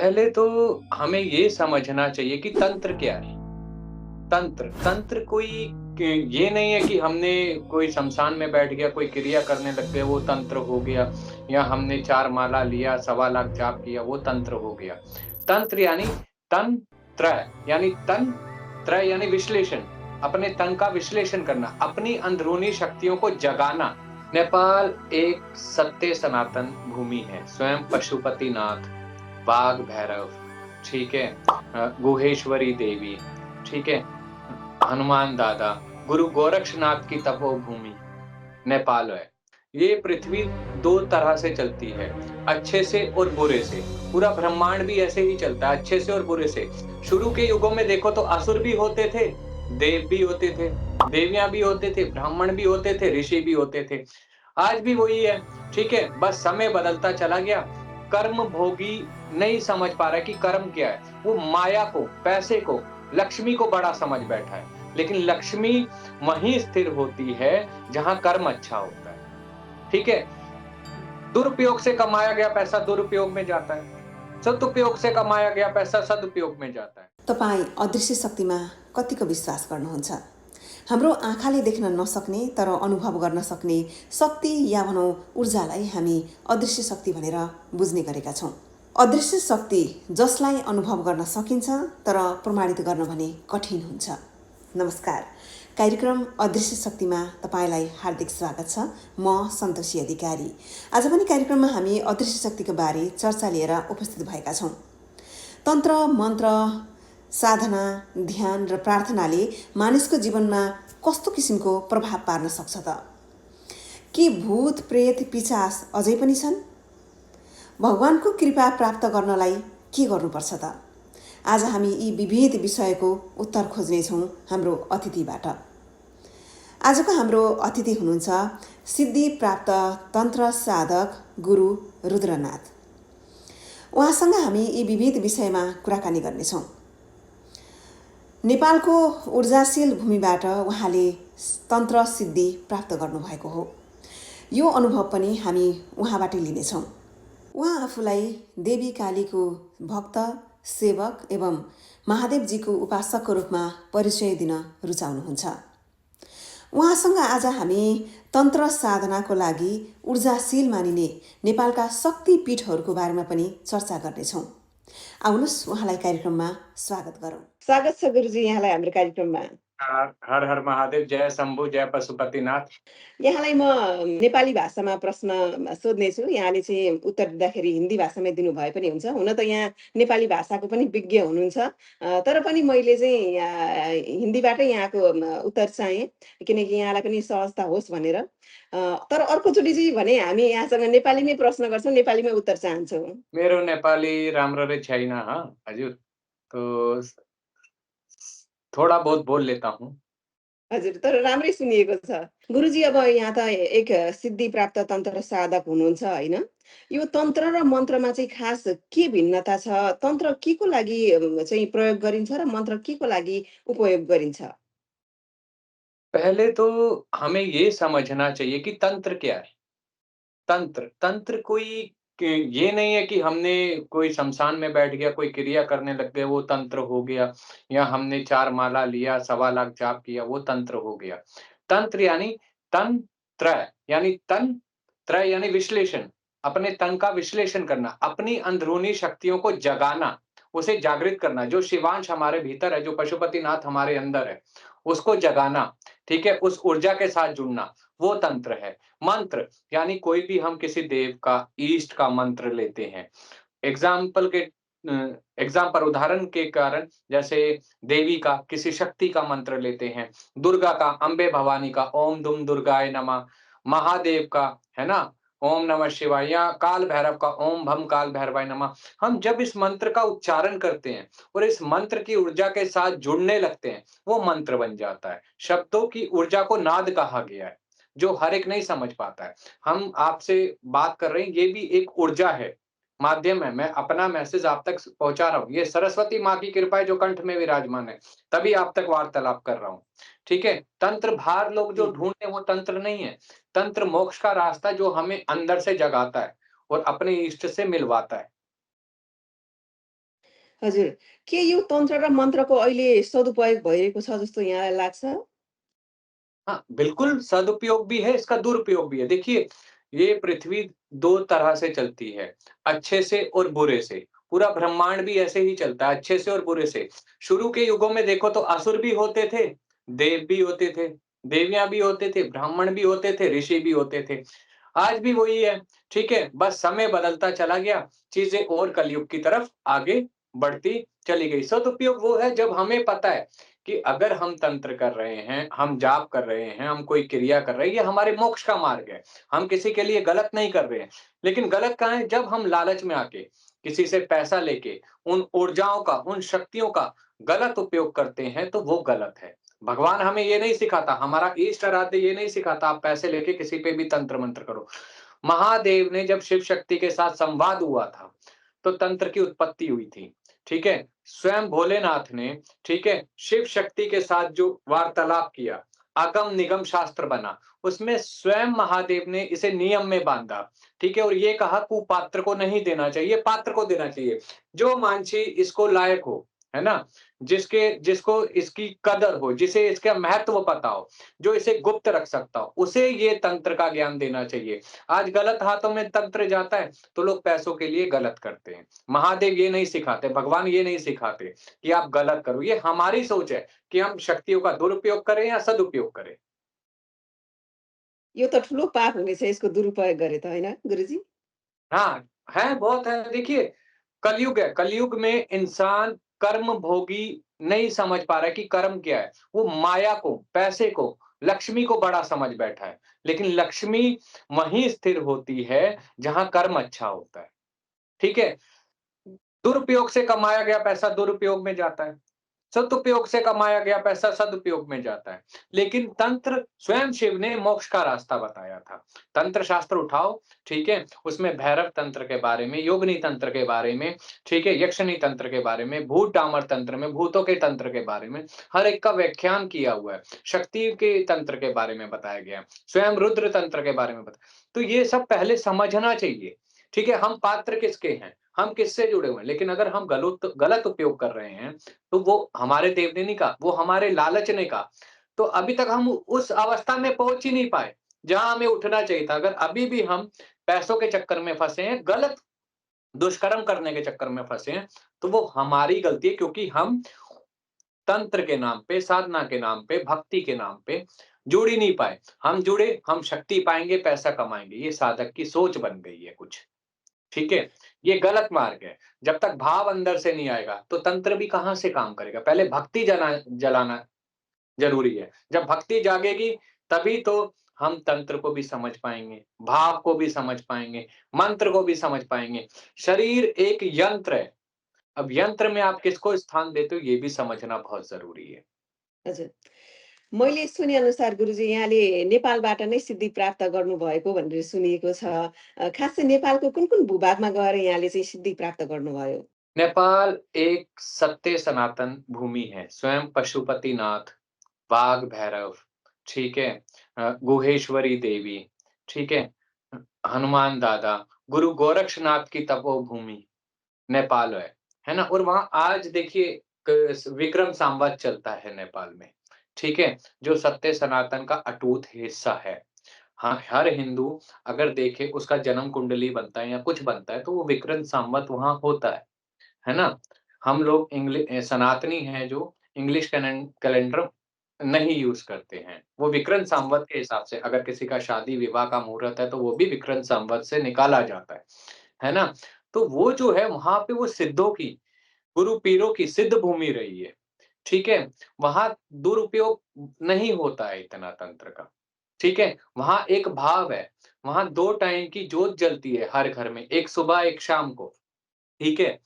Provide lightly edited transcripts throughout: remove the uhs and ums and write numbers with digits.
पहले तो हमें ये समझना चाहिए कि तंत्र क्या है? तंत्र तंत्र कोई ये नहीं है कि हमने कोई शमशान में बैठ गया, कोई क्रिया करने लग गए, वो तंत्र हो गया, या हमने 4 माला लिया, सवा लाख जाप किया, वो तंत्र हो गया। तंत्र यानी तंत्र यानी तंत्र यानी विश्लेषण, अपने तन का विश्लेषण करना, अपनी अंदरूनी शक्तियों को जगाना। नेपाल एक सत्य सनातन भूमि है, स्वयं पशुपतिनाथ, बाघ भैरव, ठीक है? गुहेश्वरी देवी, ठीक है? हनुमान दादा, गुरु गोरक्षनाथ की तपोभूमि नेपाल है। ये पृथ्वी 2 तरह से चलती है, अच्छे से और बुरे से। पूरा ब्रह्मांड भी ऐसे ही चलता है, अच्छे से और बुरे से। शुरू के युगों में देखो तो असुर भी होते थे, देव भी होते थे, देवियाँ भी होते थे, ब्राह्मण भी होते थे, ऋषि भी होते थे। आज भी वही है, ठीक है? बस समय बदलता चला गया। कर्म भोगी नहीं समझ पा रहा है कि कर्म क्या है। वो माया को, पैसे को, लक्ष्मी को बड़ा समझ बैठा है। लेकिन लक्ष्मी वहीं स्थिर होती है जहाँ कर्म अच्छा होता है, ठीक है? दुरुपयोग से कमाया गया पैसा दुरुपयोग में जाता है। सदुपयोग से कमाया गया पैसा सदुपयोग में जाता है। तपाईँ अदृश्य शक्तिमा कतिको विश्वास गर्नुहुन्छ? हाम्रो आँखाले देख्न नसक्ने तर अनुभव गर्न सक्ने शक्ति या भनौँ ऊर्जालाई हामी अदृश्य शक्ति भनेर बुझ्ने गरेका छौँ। अदृश्य शक्ति जसलाई अनुभव गर्न सकिन्छ तर प्रमाणित गर्न भने कठिन हुन्छ। नमस्कार, कार्यक्रम अदृश्य शक्तिमा तपाईँलाई हार्दिक स्वागत छ। म सन्तोषी अधिकारी। आज पनि कार्यक्रममा हामी अदृश्य शक्तिको बारे चर्चा लिएर उपस्थित भएका छौँ। तन्त्र, मन्त्र, साधना, ध्यान र प्रार्थनाले मानिसको जीवनमा कस्तो किसिमको प्रभाव पार्न सक्छ त? के भूत, प्रेत, पिशाच अझै पनि छन्? भगवानको कृपा प्राप्त गर्नलाई के गर्नुपर्छ त? आज हामी यी विविध विषयको उत्तर खोज्नेछौँ हाम्रो अतिथिबाट। आजको हाम्रो अतिथि हुनुहुन्छ सिद्धि प्राप्त तन्त्र साधक गुरु रुद्रनाथ। उहाँसँग हामी यी विविध विषयमा कुराकानी गर्नेछौँ। नेपालको ऊर्जाशील भूमिबाट उहाँले तन्त्र सिद्धि प्राप्त गर्नुभएको हो। यो अनुभव पनि हामी उहाँबाटै लिनेछौँ। उहाँ आफूलाई देवी कालीको भक्त, सेवक एवं महादेवजीको उपासकको रूपमा परिचय दिन रुचाउनुहुन्छ। उहाँसँग आज हामी तन्त्र साधनाको लागि ऊर्जाशील मानिने नेपालका शक्तिपीठहरूको बारेमा पनि चर्चा गर्नेछौँ। आउनुहोस् उहाँलाई कार्यक्रममा स्वागत गरौँ। स्वागत छ गुरुजी यहाँलाई हाम्रो कार्यक्रममा। हर हर महादेव, जय शम्भु, जय पशुपतिनाथ। यहाँलाई म नेपाली भाषामा प्रश्न सोध्नेछु। यहाँले चाहिँ उत्तर दिँदाखेरि हिन्दी भाषामै दिनुभए पनि हुन्छ। हुन त यहाँ नेपाली भाषाको पनि विज्ञ हुनुहुन्छ। तर पनि मैले चाहिँ हिन्दीबाटै यहाँको उत्तर चाहेँ, किनकि यहाँलाई पनि सहजता होस् भनेर। तर अर्कोचोटि चाहिँ भने हामी यहाँसँग नेपालीमै प्रश्न गर्छौँ, नेपालीमै उत्तर चाहन्छौँ। मेरो नेपाली राम्ररी छैन हजुर। तो थोड़ा बहुत बोल लेता हूँ। हजुर, तर राम्रै सुनिएको छ। गुरुजी अब यहाँ त एक सिद्धि प्राप्त तन्त्र साधक हुनुहुन्छ होइन? यो तन्त्र र मन्त्रमा चाहिँ खास के भिन्नता छ? तन्त्र केको लागि चाहिँ प्रयोग गरिन्छ र मन्त्र केको लागि उपयोग गरिन्छ? पहले तो हमें ये समझना चाहिए कि तंत्र क्या है? तंत्र तंत्र कोई ये नहीं है कि हमने कोई शमशान में बैठ गया, कोई क्रिया करने लग गए, वो तंत्र हो गया, या हमने 4 माला लिया, सवा लाख जाप किया, वो तंत्र हो गया। तंत्र यानी तंत्र तंत्र यानी विश्लेषण, अपने तन का विश्लेषण करना, अपनी अंदरूनी शक्तियों को जगाना, उसे जागृत करना, जो शिवांश हमारे भीतर है, जो पशुपतिनाथ हमारे अंदर है, उसको जगाना, ठीक है? उस ऊर्जा के साथ जुड़ना, वो तंत्र है। मंत्र यानी कोई भी हम किसी देव का, ईष्ट का मंत्र लेते हैं। एग्ज़ाम्पल के एग्ज़ाम्पल उदाहरण के कारण, जैसे देवी का, किसी शक्ति का मंत्र लेते हैं, दुर्गा का, अम्बे भवानी का ओम दुम दुर्गाय नमः, महादेव का, है ना? ओम नमः शिवाय, या काल भैरव का ओम भम काल भैरवाय नमः। हम जब इस मंत्र का उच्चारण करते हैं और इस मंत्र की ऊर्जा के साथ जुड़ने लगते हैं, वो मंत्र बन जाता है। शब्दों की ऊर्जा को नाद कहा गया है, जो हर एक नहीं समझ पाता है। हम आपसे बात कर रहे हैं, ये भी एक ऊर्जा है, माध्यम है। मैं अपना मैसेज आप तक पहुँचा रहा हूँ। ये सरस्वती माँ की कृपा है जो कंठ में विराजमान है, तभी आप तक वार्तालाप कर रहा हूँ। ठीक है? तंत्र बाहर लोग जो जी। ढूँढते हैं वो तंत्र नहीं है। तंत्र मोक्ष का रास्ता जो हमें अंदर से जगाता है और अपने इष्ट से मिलवाता है। हजुर, के यो तन्त्र र मन्त्रको अहिले सदुपयोग भइरहेको छ जस्तो यहाँलाई लाग्छ? हाँ, बिल्कुल सदुपयोग भी है, इसका दुरुपयोग भी है। देखिए, ये पृथ्वी 2 तरह से चलती है, अच्छे से और बुरे से। पूरा ब्रह्मांड भी ऐसे ही चलता है, अच्छे से और बुरे से। शुरू के युगों में देखो तो असुर भी होते थे, देव भी होते थे, देवियाँ भी होते थे, ब्राह्मण भी होते थे, ऋषि भी होते थे। आज भी वही है, ठीक है? बस समय बदलता चला गया, चीज़ें और कलयुग की तरफ आगे बढ़ती चली गई। सदुपयोग वो है जब हमें पता है कि अगर हम तंत्र कर रहे हैं, हम जाप कर रहे हैं, हम कोई क्रिया कर रहे हैं, ये हमारे मोक्ष का मार्ग है। हम किसी के लिए गलत नहीं कर रहे हैं। लेकिन गलत कहाँ है? जब हम लालच में आके, किसी से पैसा लेके, उन ऊर्जाओं का, उन शक्तियों का गलत उपयोग करते हैं, तो वो गलत है। भगवान हमें ये नहीं सिखाता, हमारा इष्ट आराध्य ये नहीं सिखाता, आप पैसे लेके किसी पे भी तंत्र-मंत्र करो। महादेव ने जब शिव शक्ति के साथ संवाद हुआ था, तो तंत्र की उत्पत्ति हुई थी, ठीक है? स्वयं भोलेनाथ ने, ठीक है, शिव शक्ति के साथ जो वार्तालाप किया, अगम निगम शास्त्र बना, उसमें स्वयं महादेव ने इसे नियम में बांधा, ठीक है? और ये कहा कुपात्र को नहीं देना चाहिए, पात्र को देना चाहिए। जो मानसी इसको लायक हो, है ना? जिसको इसकी कदर हो, जिसे इसका महत्व पता हो, जो इसे गुप्त रख सकता हो, उसे ये तंत्र का ज्ञान देना चाहिए। आज गलत हाथों में तंत्र जाता है, तो लोग पैसों के लिए गलत करते हैं। महादेव ये नहीं सिखाते, भगवान ये नहीं सिखाते कि आप गलत करो। ये हमारी सोच है कि हम शक्तियों का दुरुपयोग करें या सदुपयोग करें। यो त ठुलो पाप हुनेछ यसको दुरुपयोग गरे त होइन गुरुजी? हाँ, है बहुत है। देखिए, कलयुग है, कलयुग में इंसान कर्म भोगी नहीं समझ पा रहा है कि कर्म क्या है। वो माया को, पैसे को, लक्ष्मी को बड़ा समझ बैठा है। लेकिन लक्ष्मी वहीं स्थिर होती है, जहाँ कर्म अच्छा होता है। ठीक है? दुरुपयोग से कमाया गया पैसा दुरुपयोग में जाता है। सदुपयोग से कमाया गया पैसा सदुपयोग में जाता है। लेकिन तंत्र स्वयं शिव ने मोक्ष का रास्ता बताया था। तंत्र शास्त्र उठाओ, ठीक है? उसमें भैरव तंत्र के बारे में, योगिनी तंत्र के बारे में, ठीक है? यक्षिणी तंत्र के बारे में, भूत डामर तंत्र में, भूतों के तंत्र के बारे में, हर एक का व्याख्यान किया हुआ है। शक्ति के तंत्र के बारे में बताया गया है। स्वयं रुद्र तंत्र के बारे में तो ये सब पहले समझना चाहिए, ठीक है? हम पात्र किसके हैं? हम किससे जुड़े हुए हैं? लेकिन अगर हम गलत गलत उपयोग कर रहे हैं, तो वो हमारे देव ने नहीं कहा, वो हमारे लालच ने कहा। तो अभी तक हम उस अवस्था में पहुँच ही नहीं पाए, जहाँ हमें उठना चाहिए था। अगर अभी भी हम पैसों के चक्कर में फँसे हैं, गलत दुष्कर्म करने के चक्कर में फँसे हैं, तो वो हमारी गलती है क्योंकि हम तंत्र के नाम पे, साधना के नाम पे, भक्ति के नाम पे जुड़ ही नहीं पाए। हम जुड़े, हम शक्ति पाएँगे, पैसा कमाएँगे, ये साधक की सोच बन गई है कुछ। ठीक है? ये गलत मार्ग है। जब तक भाव अंदर से नहीं आएगा, तो तंत्र भी कहाँ से काम करेगा? पहले भक्ति जलाना ज़रूरी है। जब भक्ति जागेगी, तभी तो हम तंत्र को भी समझ पाएँगे, भाव को भी समझ पाएँगे, मंत्र को भी समझ पाएँगे। शरीर एक यंत्र है। अब यंत्र में आप किसको स्थान देते हो, ये भी समझना बहुत ज़रूरी है। हजुर। मैले सुनेअनुसार गुरुजी यहाँले नेपालबाट नै सिद्धि प्राप्त गर्नुभएको भनेर सुनिएको छ। खास चाहिँ नेपालको कुन-कुन भूभागमा गएर यहाँले चाहिँ सिद्धि प्राप्त गर्नुभयो? नेपाल एक सत्य सनातन भूमि है। स्वयं पशुपतिनाथ, बाघ भैरव, ठीक है? गुहेश्वरी देवी, ठीक है? हनुमान दादा, गुरु गोरक्षनाथ की तपोभूमि नेपाल है ना? और वहाँ आज देखिए विक्रम संवत चलता है नेपाल में, ठीक है? जो सत्य सनातन का अटूट हिस्सा है। हाँ, हर हिंदू अगर देखे उसका जन्म कुंडली बनता है या कुछ बनता है, तो वो विक्रम संवत वहाँ होता है ना? हम लोग सनातनी हैं जो इंग्लिश कैलेंडर नहीं यूज़ करते हैं। वो विक्रम संवत के हिसाब से अगर किसी का शादी-विवाह का मुहूर्त है, तो वो भी विक्रम संवत से निकाला जाता है ना? तो वो जो है वहाँ पे वो सिद्धों की, गुरु पीरों की सिद्ध भूमि रही है, ठीक है? वहाँ दुरुपयोग नहीं होता है इतना तंत्र का, ठीक है? वहाँ एक भाव है, वहाँ 2 टाइम की जोत जलती है हर घर में, एक सुबह, एक शाम को, ठीक है?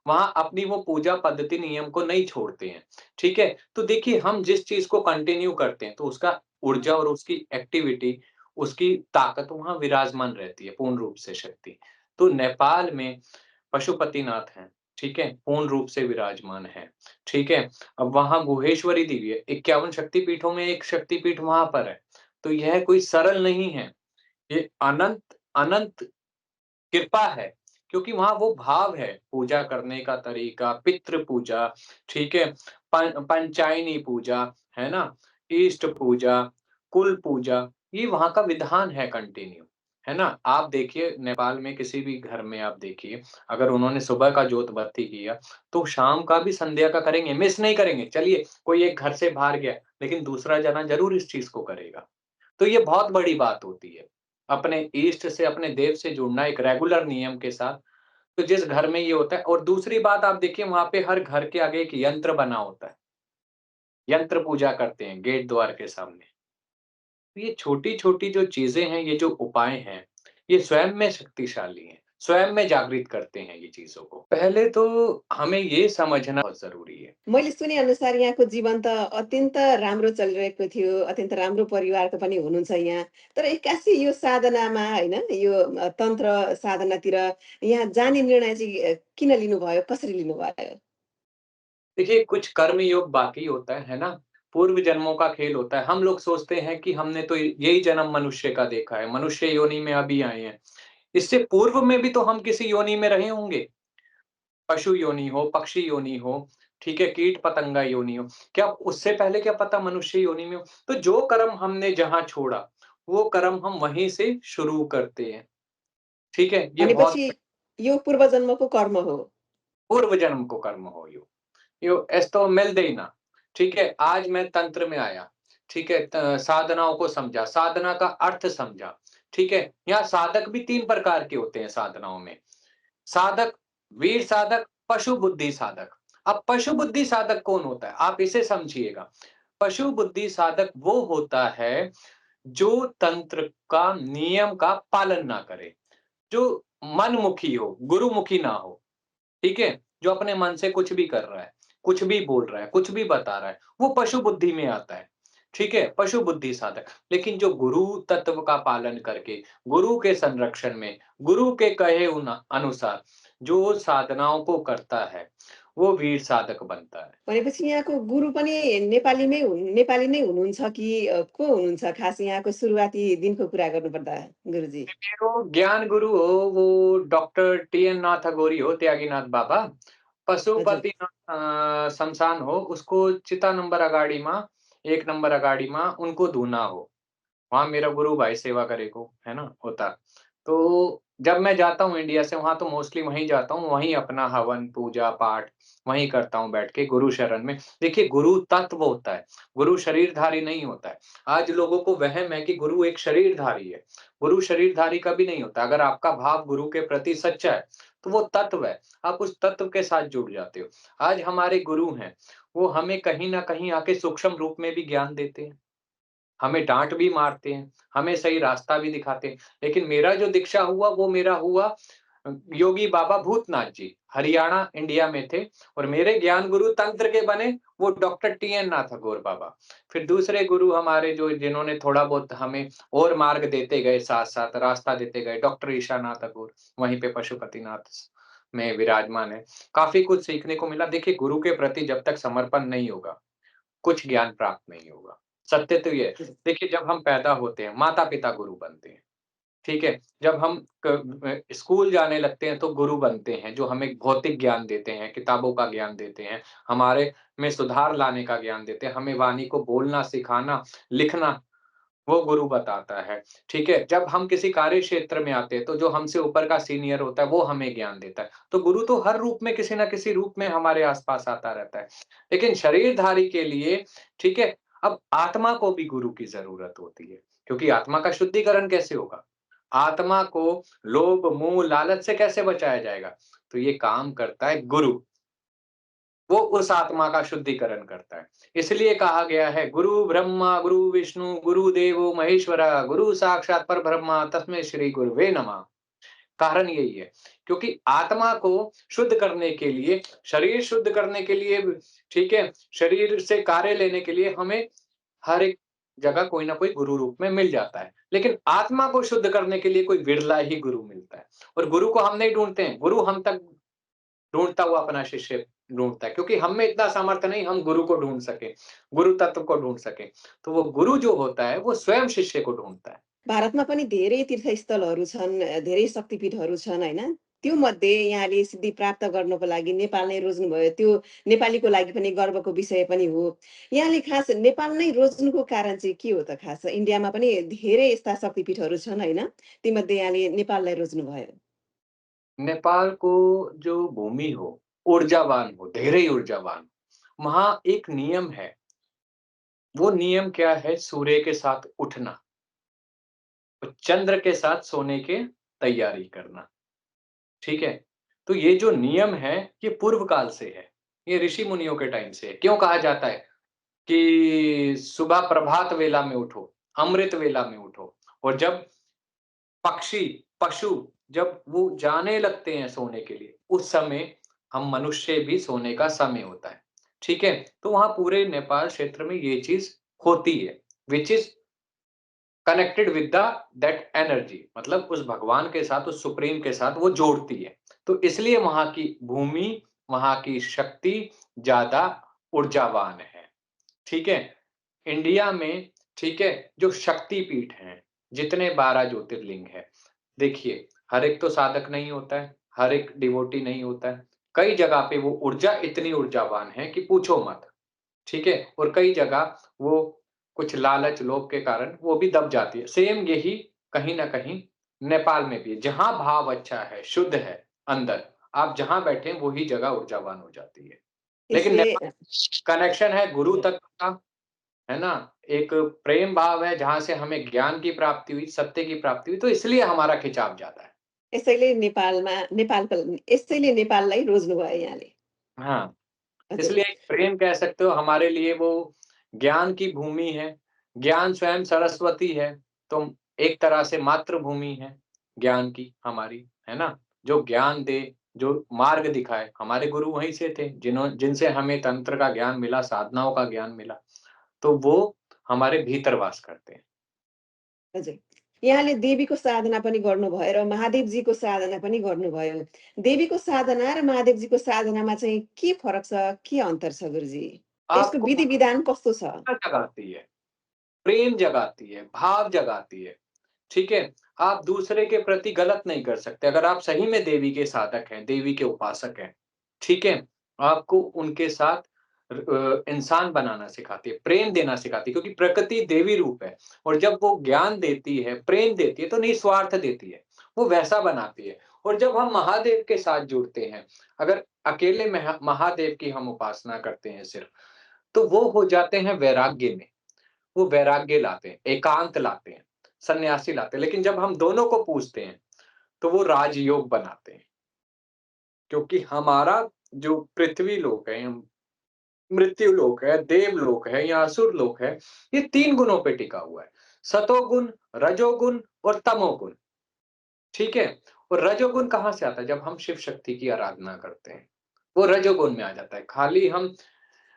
वहाँ अपनी वो पूजा पद्धति नियम को नहीं छोड़ते हैं, ठीक है? तो देखिए हम जिस चीज़ को कंटिन्यू करते हैं, तो उसका ऊर्जा और उसकी एक्टिविटी, उसकी ताकत वहाँ विराजमान रहती है, पूर्ण रूप से शक्ति। तो नेपाल में पशुपतिनाथ हैं, ठीक है? पूर्ण रूप से विराजमान हैं, ठीक है? अब वहाँ गुहेश्वरी देवी है, 51 शक्तिपीठों में एक शक्तिपीठ वहाँ पर है। तो यह कोई सरल नहीं है, ये अनंत अनंत कृपा है क्योंकि वहाँ वो भाव है, पूजा करने का तरीका, पितृ पूजा, ठीक है? पंचायनी पूजा, है ना? इष्ट पूजा, कुल पूजा, ये वहाँ का विधान है कंटिन्यू, है ना? आप देखिए नेपाल में किसी भी घर में आप देखिए, अगर उन्होंने सुबह का जोत बत्ती किया, तो शाम का भी संध्या का करेंगे, मिस नहीं करेंगे। चलिए, कोई एक घर से बाहर गया, लेकिन दूसरा जना ज़रूर इस चीज़ को करेगा। तो ये बहुत बड़ी बात होती है। अपने इष्ट से, अपने देव से जुड़ना एक रेगुलर नियम के साथ, तो जिस घर में ये होता है और दूसरी बात आप देखिए वहाँ पे हर घर के आगे एक यंत्र बना होता है। यंत्र पूजा करते हैं गेट द्वार के सामने। तो ये छोटी-छोटी जो चीज़ें हैं, ये जो उपाय हैं, ये स्वयं में शक्तिशाली हैं, स्वयं में जागृत करते हैं ये चीज़ों को। पहले तो हमें ये समझना बहुत ज़रूरी है। मैले सुनेअनुसार यहाँको जीवन त अत्यन्त राम्रो चलिरहेको थियो, अत्यन्त राम्रो परिवारको पनि हुनुहुन्छ यहाँ। तर एक्कासी यो साधनामा होइन, यो तन्त्र साधनातिर यहाँ जाने निर्णय चाहिँ किन लिनुभयो? कसरी लिनुभयो? देखिए, कुछ कर्म योग बाकी होता है ना? पूर्व जन्मों का खेल होता है। हम लोग सोचते हैं कि हमने तो यही जन्म मनुष्य का देखा है, मनुष्य योनि में अभी आए हैं। इससे पूर्व में भी तो हम किसी योनि में रहे होंगे। पशु योनि हो, पक्षी योनि हो, ठीक है, कीट-पतंगा योनि हो। क्या उससे पहले क्या पता मनुष्य योनि में हो? तो जो कर्म हमने जहाँ छोड़ा, वो कर्म हम वहीं से शुरू करते हैं। ठीक है? ये बहुत भनेपछि यो पूर्वजन्मको कर्म हो। पूर्व जन्म को कर्म हो यो। यो esto meldena, ठीक है? आज मैं तंत्र में आया, ठीक है? साधनाओं को समझा, साधना का अर्थ समझा, ठीक है? यहाँ साधक भी 3 प्रकार के होते हैं साधनाओं में। साधक, वीर साधक, पशु बुद्धि साधक। अब पशु बुद्धि साधक कौन होता है? आप इसे समझिएगा। पशु बुद्धि साधक वो होता है, जो तंत्र का नियम का पालन ना करे, जो मनमुखी हो, गुरुमुखी ना हो। ठीक है? जो अपने मन से कुछ भी कर रहा है, कुछ भी बोल रहा है, कुछ भी बता रहा है, वो पशु बुद्धि में आता है। ठीक है? पशु बुद्धि साधक। लेकिन जो गुरु तत्व का पालन करके, गुरु के संरक्षण में, गुरु के कहे अनुसार जो साधनाओं को करता है, वो वीर साधक बनता है। भनेपछि यहाँको गुरु पनि नेपाली नै हुनुहुन्छ कि को हुनुहुन्छ खास यहाँको सुरुवाती दिनको कुरा गर्नुपर्दा गुरुजी? मेरो ज्ञान गुरु हो वो डॉक्टर टी.एन. नाथ अघोरी हो, त्यागीनाथ बाबा। हजुर। पशुपतिनाथ शमशान हो, उसको चिता नंबर अगाडीमा 1 नंबर अगाडीमा उनको धुना हो। वहाँ मेरा गुरु भाई सेवा करेको, है ना? होता। तो जब मैं जाता हूँ इंडिया से वहाँ तो मोस्टली वहीं जाता हूँ, वहीं अपना हवन, पूजा-पाठ वहीं करता हूँ बैठ के गुरु शरण में। देखिए गुरु तत्व होता है, गुरु शरीरधारी नहीं होता है। आज लोगों को वहम है कि गुरु एक शरीरधारी है, गुरु शरीरधारी कभी नहीं होता। अगर आपका भाव गुरु के प्रति सच्चा है, तो वो तत्व है, आप उस तत्व के साथ जुड़ जाते हो। आज हमारे गुरु हैं, वो हमें कहीं न कहीं आके सूक्ष्म रूप में भी ज्ञान देते हैं। हमें डाँट भी मारते हैं, हमें सही रास्ता भी दिखाते हैं। लेकिन मेरा जो दीक्षा हुआ वो मेरा हुआ योगी बाबा भूतनाथ जी, हरियाणा, इंडिया में थे और मेरे ज्ञान गुरु तंत्र के बने वो डॉक्टर टी.एन. नाथ अघोर बाबा। फिर दूसरे गुरु हमारे जो जिन्होंने थोड़ा बहुत हमें और मार्ग देते गए साथ-साथ, रास्ता देते गए, डॉक्टर ईशानाथ अघोर, वहीं पे पशुपतिनाथ में विराजमान है। काफ़ी कुछ सीखने को मिला। देखिए गुरु के प्रति जब तक समर्पण नहीं होगा, कुछ ज्ञान प्राप्त नहीं होगा। सत्य तो ये है। देखिए जब हम पैदा होते हैं, माता-पिता गुरु बनते हैं, ठीक है? जब हम स्कूल जाने लगते हैं तो गुरु बनते हैं, जो हमें भौतिक ज्ञान देते हैं, किताबों का ज्ञान देते हैं, हमारे में सुधार लाने का ज्ञान देते हैं, हमें वाणी को बोलना, सिखाना, लिखना, वो गुरु बताता है, ठीक है? जब हम किसी कार्य क्षेत्र में आते हैं, तो जो हमसे ऊपर का सीनियर होता है, वो हमें ज्ञान देता है। तो गुरु तो हर रूप में किसी न किसी रूप में हमारे आस-पास आता रहता है। लेकिन शरीरधारी के लिए, ठीक है, अब आत्मा को भी गुरु की ज़रूरत होती है, क्योंकि आत्मा का शुद्धिकरण कैसे होगा? आत्मा को लोभ, मोह, लालच से कैसे बचाया जाएगा? तो ये काम करता है गुरु। वो उस आत्मा का शुद्धिकरण करता है। इसलिए कहा गया है गुरु ब्रह्मा, गुरु विष्णु, गुरु देवो महेश्वरा, गुरु साक्षात परब्रह्म तस्मै श्री गुरुवे नमः। कारण यही है, क्योंकि आत्मा को शुद्ध करने के लिए, शरीर शुद्ध करने के लिए, ठीक है, शरीर से कार्य लेने के लिए हमें हर एक जगह कोई ना कोई गुरु रूप में मिल जाता है। लेकिन आत्मा को शुद्ध करने के लिए कोई विरला ही गुरु मिलता है और गुरु को हम नहीं ढूँढते हैं, गुरु हम तक ढूँढता हुआ अपना शिष्य ढूँढता है, क्योंकि हम में इतना सामर्थ्य नहीं हम गुरु को ढूँढ सकें, गुरु तत्व को ढूँढ सकें। तो वो गुरु जो होता है, वो स्वयं शिष्य को ढूँढता है। भारतमा पनि धेरै तीर्थस्थलहरू छन्, धेरै शक्तिपीठहरू छन् होइन? त्योमध्ये यहाँले सिद्धि प्राप्त गर्नको लागि नेपाल नै रोज्नुभयो। त्यो नेपालीको लागि पनि गर्वको विषय पनि हो। यहाँले खास नेपाल नै रोज्नुको कारण चाहिँ के हो त खास? इन्डियामा पनि धेरै यस्ता शक्तिपीठहरू छन् होइन? तीमध्ये यहाँले नेपाललाई रोज्नुभयो। नेपाल को जो भूमि हो, ऊर्जावान हो, धेरै ऊर्जावान, वहाँ एक नियम है, वो नियम क्या है? सूर्य के साथ उठना और चंद्र के साथ सोने के तैयारी करना, ठीक है? तो ये जो नियम है, ये पूर्व काल से है, ये ऋषि मुनियों के टाइम से है। क्यों कहा जाता है कि सुबह प्रभात वेला में उठो, अमृत वेला में उठो और जब पक्षी, पशु जब वो जाने लगते हैं सोने के लिए, उस समय हम मनुष्य भी सोने का समय होता है, ठीक है? तो वहाँ पूरे नेपाल क्षेत्र में ये चीज़ होती है, which is connected with the that energy, मतलब उस भगवान के साथ, उस सुप्रीम के साथ वो जोड़ती है। तो इसलिए वहाँ की भूमि, वहाँ की शक्ति ज़्यादा ऊर्जावान है, ठीक है? इंडिया में, ठीक है, जो शक्ति पीठ हैं, जितने 12 ज्योतिर्लिंग हैं, देखिए, हर एक तो साधक नहीं होता है, हर एक डिवोटी नहीं होता है। कई जगह पे वो ऊर्जा इतनी ऊर्जावान है कि पूछो मत, ठीक है? और कई जगह वो कुछ लालच, लोभ के कारण वो भी दब जाती है। सेम यही कहीं न कहीं नेपाल में भी है। जहाँ भाव अच्छा है, शुद्ध है अंदर, आप जहाँ बैठे हैं, वही जगह ऊर्जावान हो जाती है। लेकिन त्यसले नेपाल कनेक्शन है गुरु तक का, है ना? एक प्रेम भाव है जहाँ से हमें ज्ञान की प्राप्ति हुई, सत्य की प्राप्ति हुई, तो इसलिए हमारा खिंचाव ज़्यादा है। यसैले यसैले नेपाललाई रोज्नुभयो यहाँले। हाँ, हजुर, इसलिए एक प्रेम कह सकते हो, हमारे लिए वो ज्ञान की भूमि है। ज्ञान स्वयं सरस्वती है, तो एक तरह से मातृभूमि है ज्ञान की हमारी, है ना? जो ज्ञान दे, जो मार्ग दिखाए, हमारे गुरु वहीं से थे, जिनसे हमें तंत्र का ज्ञान मिला, साधनाओं का ज्ञान मिला, तो वो हमारे भीतर वास करते हैं। हजुर। यहाँले देवीको साधना पनि गर्नुभयो र महादेवजीको साधना पनि गर्नुभयो। देवीको साधना र महादेवजीको साधनामा चाहिँ के फरक छ? के अन्तर छ गुरुजी? यसको आपको विधि-विधान कस्तो छ? जगाती है, प्रेम जगाती है, भाव जगाती है, ठीक है? आप दूसरे के प्रति गलत नहीं कर सकते। अगर आप सही में देवी के साधक हैं, देवी के उपासक हैं, ठीक है? आपको उनके साथ इंसान बनाना सिखाती है, प्रेम देना सिखाती है, क्योंकि प्रकृति देवी रूप है और जब वो ज्ञान देती है, प्रेम देती है, तो निस्वार्थ देती है, वो वैसा बनाती है। और जब हम महादेव के साथ जुड़ते हैं, अगर अकेले महादेव की हम उपासना करते हैं सिर्फ, तो वो हो जाते हैं वैराग्य में। वो वैराग्य लाते हैं, एकांत लाते हैं, सन्यासी लाते हैं। लेकिन जब हम दोनों को पूजते हैं, तो वो राजयोग बनाते हैं। क्योंकि हमारा जो पृथ्वी लोक है, मृत्यु लोक है, देवलोक है या असुर लोक है, ये 3 गुणों पे टिका हुआ है। सतोगुण, रजोगुण और तमोगुण, ठीक है? और रजोगुण कहाँ से आता है? जब हम शिव शक्ति की आराधना करते हैं, वो रजोगुण में आ जाता है। खाली हम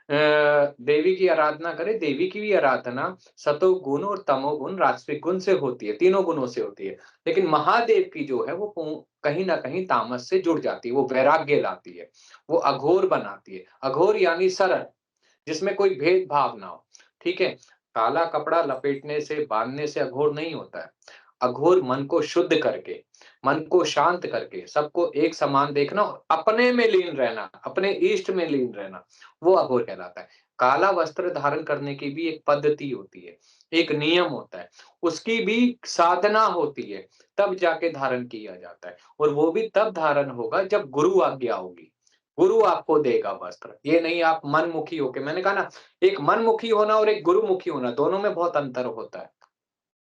देवी की आराधना करें, देवी की भी आराधना सतोगुण और तमोगुण रात्विक गुण से होती है, तीनों गुणों से होती है। लेकिन महादेव की जो है वो कहीं न कहीं तामस से जुड़ जाती है, वो वैराग्य लाती है, वो अघोर बनाती है। अघोर यानी सरल, जिसमें कोई भेदभाव ना हो, ठीक है? काला कपड़ा लपेटने से, बाँधने से अघोर नहीं होता है। अघोर मन को शुद्ध करके, मन को शांत करके, सबको एक समान देखना और अपने में लीन रहना, अपने इष्ट में लीन रहना, वो अघोर कहलाता है। काला वस्त्र धारण करने की भी एक पद्धति होती है, एक नियम होता है, उसकी भी साधना होती है, तब जाके धारण किया जाता है और वो भी तब धारण होगा जब गुरु आज्ञा होगी। गुरु आपको देगा वस्त्र, ये नहीं आप मनमुखी होके, मैंने कहा ना, एक मनमुखी होना और एक गुरुमुखी होना, दोनों में बहुत अंतर होता है।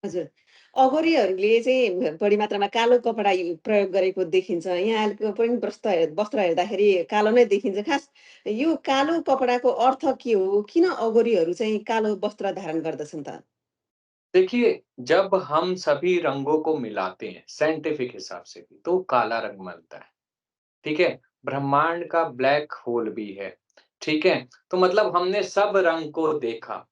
हजुर। अघोरीहरूले चाहिँ बढी मात्रामा कालो कपडा प्रयोग गरेको देखिन्छ। यहाँको पनि वस्त्र हेर्दाखेरि कालो नै देखिन्छ। खास यो कालो कपडाको अर्थ के हो? किन अघोरीहरू चाहिँ कालो वस्त्र धारण गर्दछन् त? देखिए, जब हम सभी रंगों को मिलाते हैं साइंटिफिक हिसाब से भी, तो काला रंग बनता है, ठीक है? ब्रह्मांड का ब्लैक होल भी है, ठीक है? तो मतलब हमने सब रंग को देखा,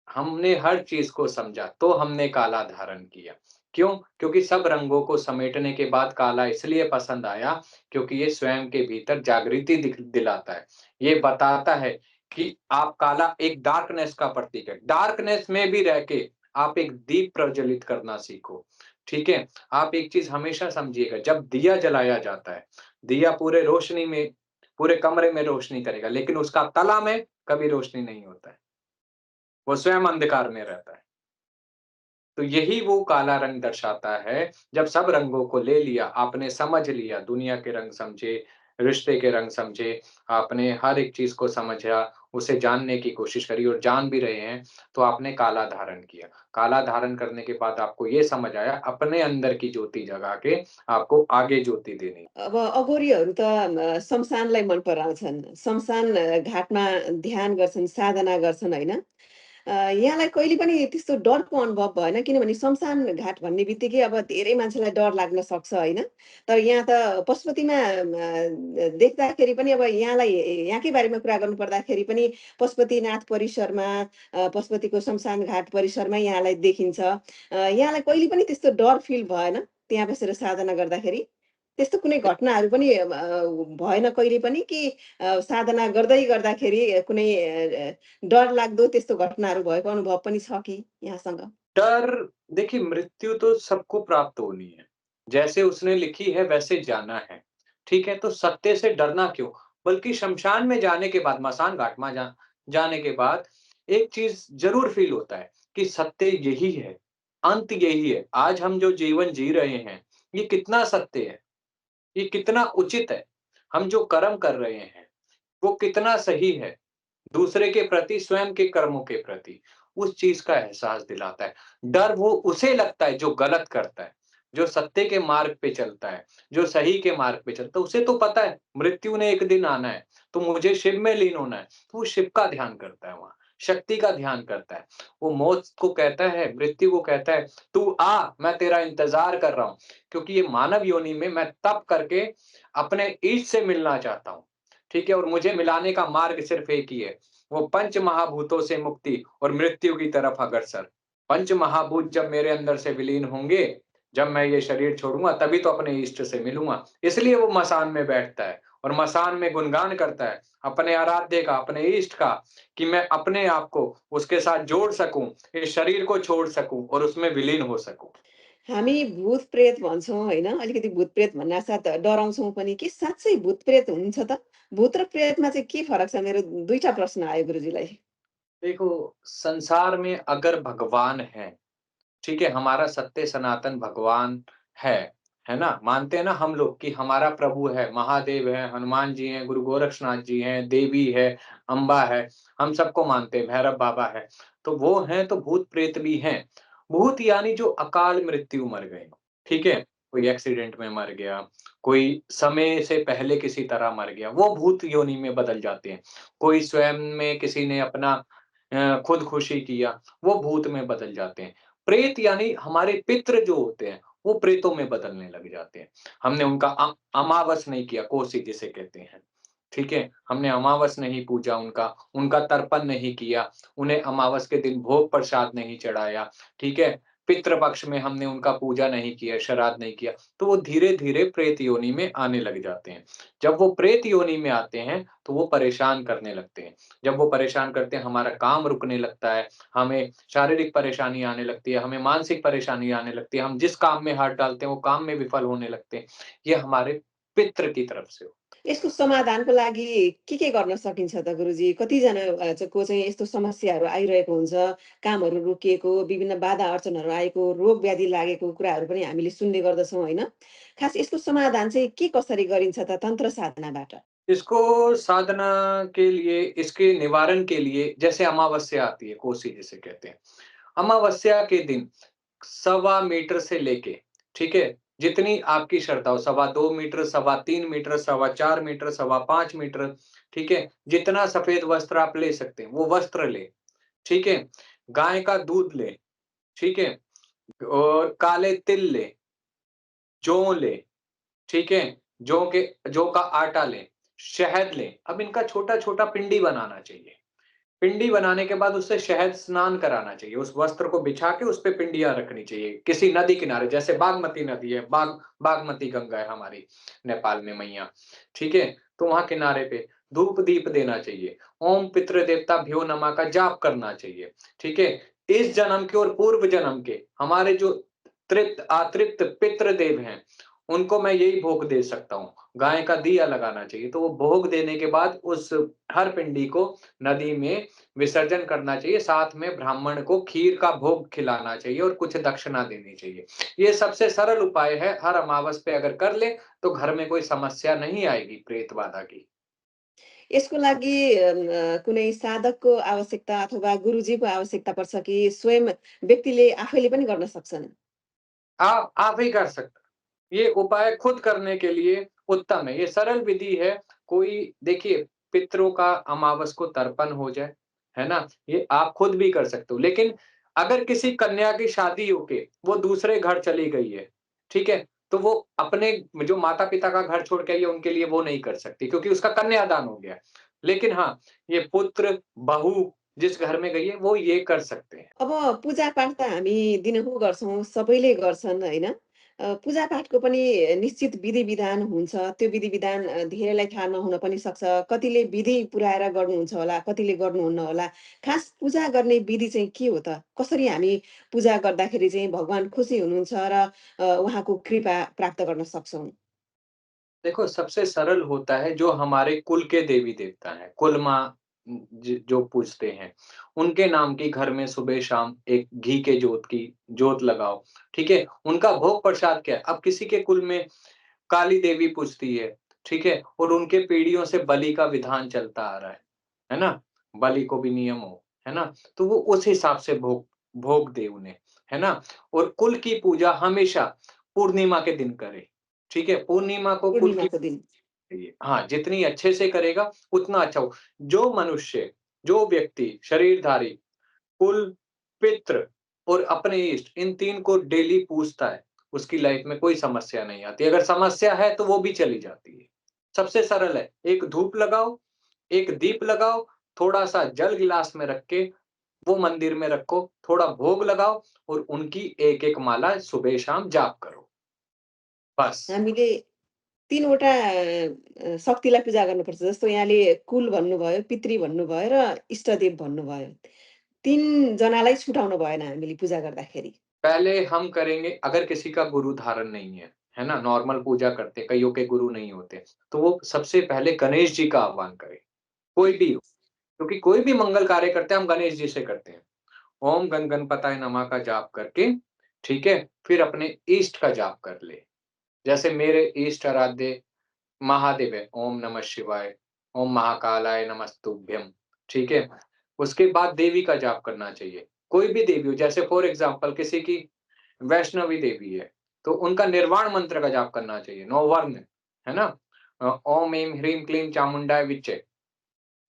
हमने हर चीज़ को समझा, तो हमने काला धारण किया। क्यों? क्योंकि सब रंगों को समेटने के बाद काला इसलिए पसंद आया, क्योंकि ये स्वयं के भीतर जागृति दिलाता है। ये बताता है कि आप काला एक डार्कनेस का प्रतीक है। डार्कनेस में भी रह के आप एक दीप प्रज्वलित करना सीखो। ठीक है? आप एक चीज़ हमेशा समझिएगा, जब दिया जलाया जाता है, दिया पूरे कमरे में रोशनी करेगा, लेकिन उसका तला में कभी रोशनी नहीं होता है। वो स्वयं अंधकार में रहता है। तो यही वो काला रंग दर्शाता है, जब सब रंगों को ले लिया, आपने समझ लिया, दुनिया के रंग समझे, रिश्ते के रंग समझे, आपने हर एक चीज़ को समझा, उसे जानने की कोशिश करी और जान भी रहे हैं, तो आपने काला धारण किया। काला धारण करने के बाद आपको ये समझ आया, अपने अंदर की ज्योति जगा के आपको आगे ज्योति देनी। अब अघोरीहरू त शमशानलाई मन पराउँछन्। शमशान घाटमा ध्यान गर्छन्, साधना गर्छन् होइन? यहाँलाई कहिले पनि त्यस्तो डरको अनुभव भएन? किनभने शमशान घाट भन्ने बित्तिकै अब धेरै मान्छेलाई डर लाग्न सक्छ होइन? तर यहाँ त पशुपतिमा देख्दाखेरि पनि अब यहाँलाई यहाँकै बारेमा कुरा गर्नु पर्दाखेरि पनि पशुपतिनाथ परिसरमा पशुपतिको शमशान घाट परिसरमा यहाँलाई देखिन्छ। यहाँलाई कहिले पनि त्यस्तो डर फिल भएन त्यहाँ बसेर साधना गर्दाखेरि? त्यस्तो कुनै घटनाहरू पनि भएन कहिले पनि कि साधना गर्दै गर्दाखेरि कुनै डरलाग्दो त्यस्तो घटनाहरू भएको अनुभव पनि छ कि यहाँसँग? डर देखिए मृत्यु तो सबको प्राप्त होनी है। जैसे उसने लिखी है वैसे जाना है। ठीक है? तो सत्य से डरना क्यों? बल्कि शमशान में जाने के बाद मसान घाट में जाने के बाद एक चीज़ ज़रूर फ़ील होता है कि सत्य यही है, अंत यही है। आज हम जो जीवन जी रहे हैं, ये कितना सत्य है, ये कितना उचित है। हम जो कर्म कर रहे हैं, वो कितना सही है। दूसरे के प्रति, स्वयं के कर्मों के प्रति, उस चीज़ का एहसास दिलाता है। डर वो उसे लगता है जो गलत करता है, जो सत्य के मार्ग पे चलता है, जो सही के मार्ग पे चलता है, उसे तो पता है मृत्यु ने एक दिन आना है, तो मुझे शिव में लीन होना है, तो वो शिव का ध्यान करता है वहाँ, शक्ति का ध्यान करता है। वो मौत को कहता है, मृत्यु को कहता है, "तू आ, मैं तेरा इंतज़ार कर रहा हूँ।" क्योंकि ये मानव योनि में मैं तप करके अपने ईश से मिलना चाहता हूँ, ठीक है? और मुझे मिलाने का मार्ग सिर्फ़ एक ही है, वो पंच महाभूतों से मुक्ति और मृत्यु की तरफ अग्रसर। पंच महाभूत जब मेरे अंदर से विलीन होंगे, जब मैं ये शरीर छोड़ूँगा तभी तो अपने इष्ट से मिलूँगा। इसलिए वो मसान में बैठता है और मसान में गुणगान करता है अपने आराध्य का, अपने इष्ट का, कि मैं अपने आप को उसके साथ जोड़ सकूँ, इस शरीर को छोड़ सकूँ और उसमें विलीन हो सकूँ। हामी भूत-प्रेत भन्छौँ होइन? अलिकति भूत-प्रेत भन्नासाथ डराउँछौँ पनि। के साँच्चै भूत-प्रेत हुन्छ त? भूत र प्रेतमा चाहिँ के फरक छ? मेरो 2 टा प्रश्न आयो गुरुजीलाई। देखो, संसार में अगर भगवान है, ठीक है? हमारा सत्य सनातन भगवान है ना? मानते हैं ना हम लोग कि हमारा प्रभु है, महादेव है, हनुमान जी हैं, गुरु गोरक्षनाथ जी हैं, देवी है, अम्बा है, हम सबको मानते हैं, भैरव बाबा है। तो वो हैं तो भूत-प्रेत भी हैं। भूत यानी जो अकाल मृत्यु मर गए, ठीक है? कोई एक्सीडेंट में मर गया, कोई समय से पहले किसी तरह मर गया, वो भूत योनि में बदल जाते हैं। कोई स्वयं में किसी ने अपना खुदकुशी किया, वो भूत में बदल जाते हैं। प्रेत यानी हमारे पितृ जो होते हैं, वो प्रेतों में बदलने लग जाते हैं। हमने उनका अमावस नहीं किया, कोसी जिसे कहते हैं, ठीक है? हमने अमावस नहीं पूजा उनका, उनका तर्पण नहीं किया, उन्हें अमावस के दिन भोग प्रसाद नहीं चढ़ाया, ठीक है? पितृ पक्ष में हमने उनका पूजा नहीं किया, श्राद्ध नहीं किया, तो वो धीरे-धीरे प्रेत योनि में आने लग जाते हैं। जब वो प्रेत योनि में आते हैं, तो वो परेशान करने लगते हैं। जब वो परेशान करते हैं, हमारा काम रुकने लगता है, हमें शारीरिक परेशानी आने लगती है, हमें मानसिक परेशानी आने लगती है, हम जिस काम में हाथ डालते हैं, वो काम में विफल होने लगते हैं। ये हमारे पितृ की तरफ से हो। यसको समाधानको लागि के गर्न सकिन्छ त गुरुजी? कतिजना को चाहिँ यस्तो समस्याहरू आइरहेको हुन्छ, कामहरू रोकिएको, विभिन्न बाधा अर्चनहरू आएको, रोग व्याधि लागेको कुराहरू पनि हामीले सुन्ने गर्दछौँ होइन? खास यसको समाधान चाहिँ के कसरी गरिन्छ त तन्त्र साधनाबाट? इसको साधना के लिए, इसके निवारण के लिए जैसे अमावस्या आती है, कोसी जिसे कहते हैं। अमावस्या के दिन सवा मीटर से लेके, ठीक है? जितनी आपकी श्रद्धा हो, सवा 2 मीटर, सवा 3 मीटर, सवा 4 मीटर, सवा 5 मीटर, ठीक है? जितना सफ़ेद वस्त्र आप ले सकते हैं, वो वस्त्र लें, ठीक है? गाय का दूध लें, ठीक है? और काले तिल लें, जौ लें, ठीक है? जौ का आटा लें, शहद लें। अब इनका छोटा-छोटा पिंडी बनाना चाहिए। पिंडी बनाने के बाद उससे शहद स्नान कराना चाहिए। उस वस्त्र को बिछा के उस पे पिंडियाँ रखनी चाहिए। किसी नदी किनारे जैसे बागमती नदी है, बागमती गंगा है हमारी नेपाल में मैया, ठीक है? तो वहाँ किनारे पे धूप-दीप देना चाहिए। ओम पितृदेवताभ्यो नमः का जाप करना चाहिए, ठीक है? इस जन्म के और पूर्व जन्म के हमारे जो तृप्त अतृप्त पितृदेव हैं, उनको मैं यही भोग दे सकता हूँ। गाय का दिया लगाना चाहिए, तो वो भोग देने के बाद उस हर पिंडी को नदी में विसर्जन करना चाहिए, साथ में ब्राह्मण को खीर का भोग खिलाना चाहिए और कुछ दक्षिणा देनी चाहिए। ये सबसे सरल उपाय है, हर अमावस पे अगर कर लें, तो घर में कोई समस्या नहीं आएगी प्रेत बाधा की। यसको लागि कुनै साधकको आवश्यकता अथवा गुरुजीको आवश्यकता पर्छ कि स्वयं व्यक्तिले आफैले पनि गर्न सक्छन्? आप ही कर सकते हैं। ये उपाय खुद करने के लिए उत्तम है। ये सरल विधि है। कोई देखिए पितरों का अमावस को तर्पण हो जाए, है ना? ये आप खुद भी कर सकते हो। लेकिन अगर किसी कन्या की शादी होके वो दूसरे घर चली गई है, ठीक है? तो वो अपने जो माता-पिता का घर छोड़ के आई है उनके लिए वो नहीं कर सकती क्योंकि उसका कन्यादान हो गया है। लेकिन हाँ, ये पुत्र, बहू जिस घर में गई है वो ये कर सकते हैं। अब पूजापाठ त हामी दिनहुँ गर्छौँ, सबैले गर्छन् होइन? पूजापाठको पनि निश्चित विधि-विधान हुन्छ। त्यो विधि-विधान धेरैलाई थाहा नहुन पनि सक्छ। कतिले विधि पुराएर गर्नुहुन्छ होला, कतिले गर्नुहुन्न होला। खास पूजा गर्ने विधि चाहिँ के हो त? कसरी हामी पूजा गर्दाखेरि चाहिँ भगवान खुसी हुनुहुन्छ र उहाँको कृपा प्राप्त गर्न सक्छौँ? देखो, सबसे सरल होता है जो हमारे कुल के देवी-देवता हैं, कुल माँ जो पूजते हैं, उनके नाम की घर में सुबह-शाम एक घी के जोत की जोत लगाओ, ठीक है? उनका भोग प्रसाद क्या है? अब किसी के कुल में काली देवी पूजती है, ठीक है? और उनके पीढ़ियों से बलि का विधान चलता आ रहा है ना? बलि को भी नियम हो, है ना? तो वो उस हिसाब से भोग भोग दे उन्हें, है ना? और कुल की पूजा हमेशा पूर्णिमा के दिन करे, ठीक है? पूर्णिमा को कुल की पूर्णिमाको दिन। चाहिए। हाँ, जितनी अच्छे से करेगा उतना अच्छा हो। जो मनुष्य, जो व्यक्ति शरीरधारी, कुल, पितृ और अपने इष्ट इन 3 को डेली पूजता है, उसकी लाइफ में कोई समस्या नहीं आती। अगर समस्या है तो वो भी चली जाती है। सबसे सरल है, एक धूप लगाओ, एक दीप लगाओ, थोड़ा-सा जल गिलास में रख के वो मंदिर में रखो, थोड़ा भोग लगाओ और उनकी एक-एक माला सुबह-शाम जाप करो। बस। हामीले 3 वटा शक्तिलाई पूजा गर्नुपर्छ। जस्तो यहाँले कुल भन्नुभयो, पितृ भन्नुभयो र इष्टदेव भन्नुभयो। 3 जनालाई छुटाउनु भएन हामीले पूजा गर्दाखेरि। पहले हम करेंगे अगर किसी का गुरु धारण नहीं है ना? नॉर्मल पूजा करते हैं, कइयों के गुरु नहीं होते, तो वो सबसे पहले गणेश जी का आह्वान करें, कोई भी हो। क्योंकि कोई भी मंगल कार्य करते हैं, हम गणेश जी से करते हैं। ओम गण गणपताय नमः का जाप करके, ठीक है? फिर अपने इष्ट का जाप कर ले। जैसे मेरे इष्ट आराध्य महादेव है, ओम नमः शिवाय, ओम महाकालाय नमस्तुभ्यम, ठीक है? उसके बाद देवी का जाप करना चाहिए। कोई भी देवी हो, जैसे फॉर एग्ज़ाम्पल किसी की वैष्णवी देवी है, तो उनका निर्वाण मंत्र का जाप करना चाहिए, 9 वर्ण, है ना? ओम ऐं ह्रीं क्लीं चामुंडाय विच्चे,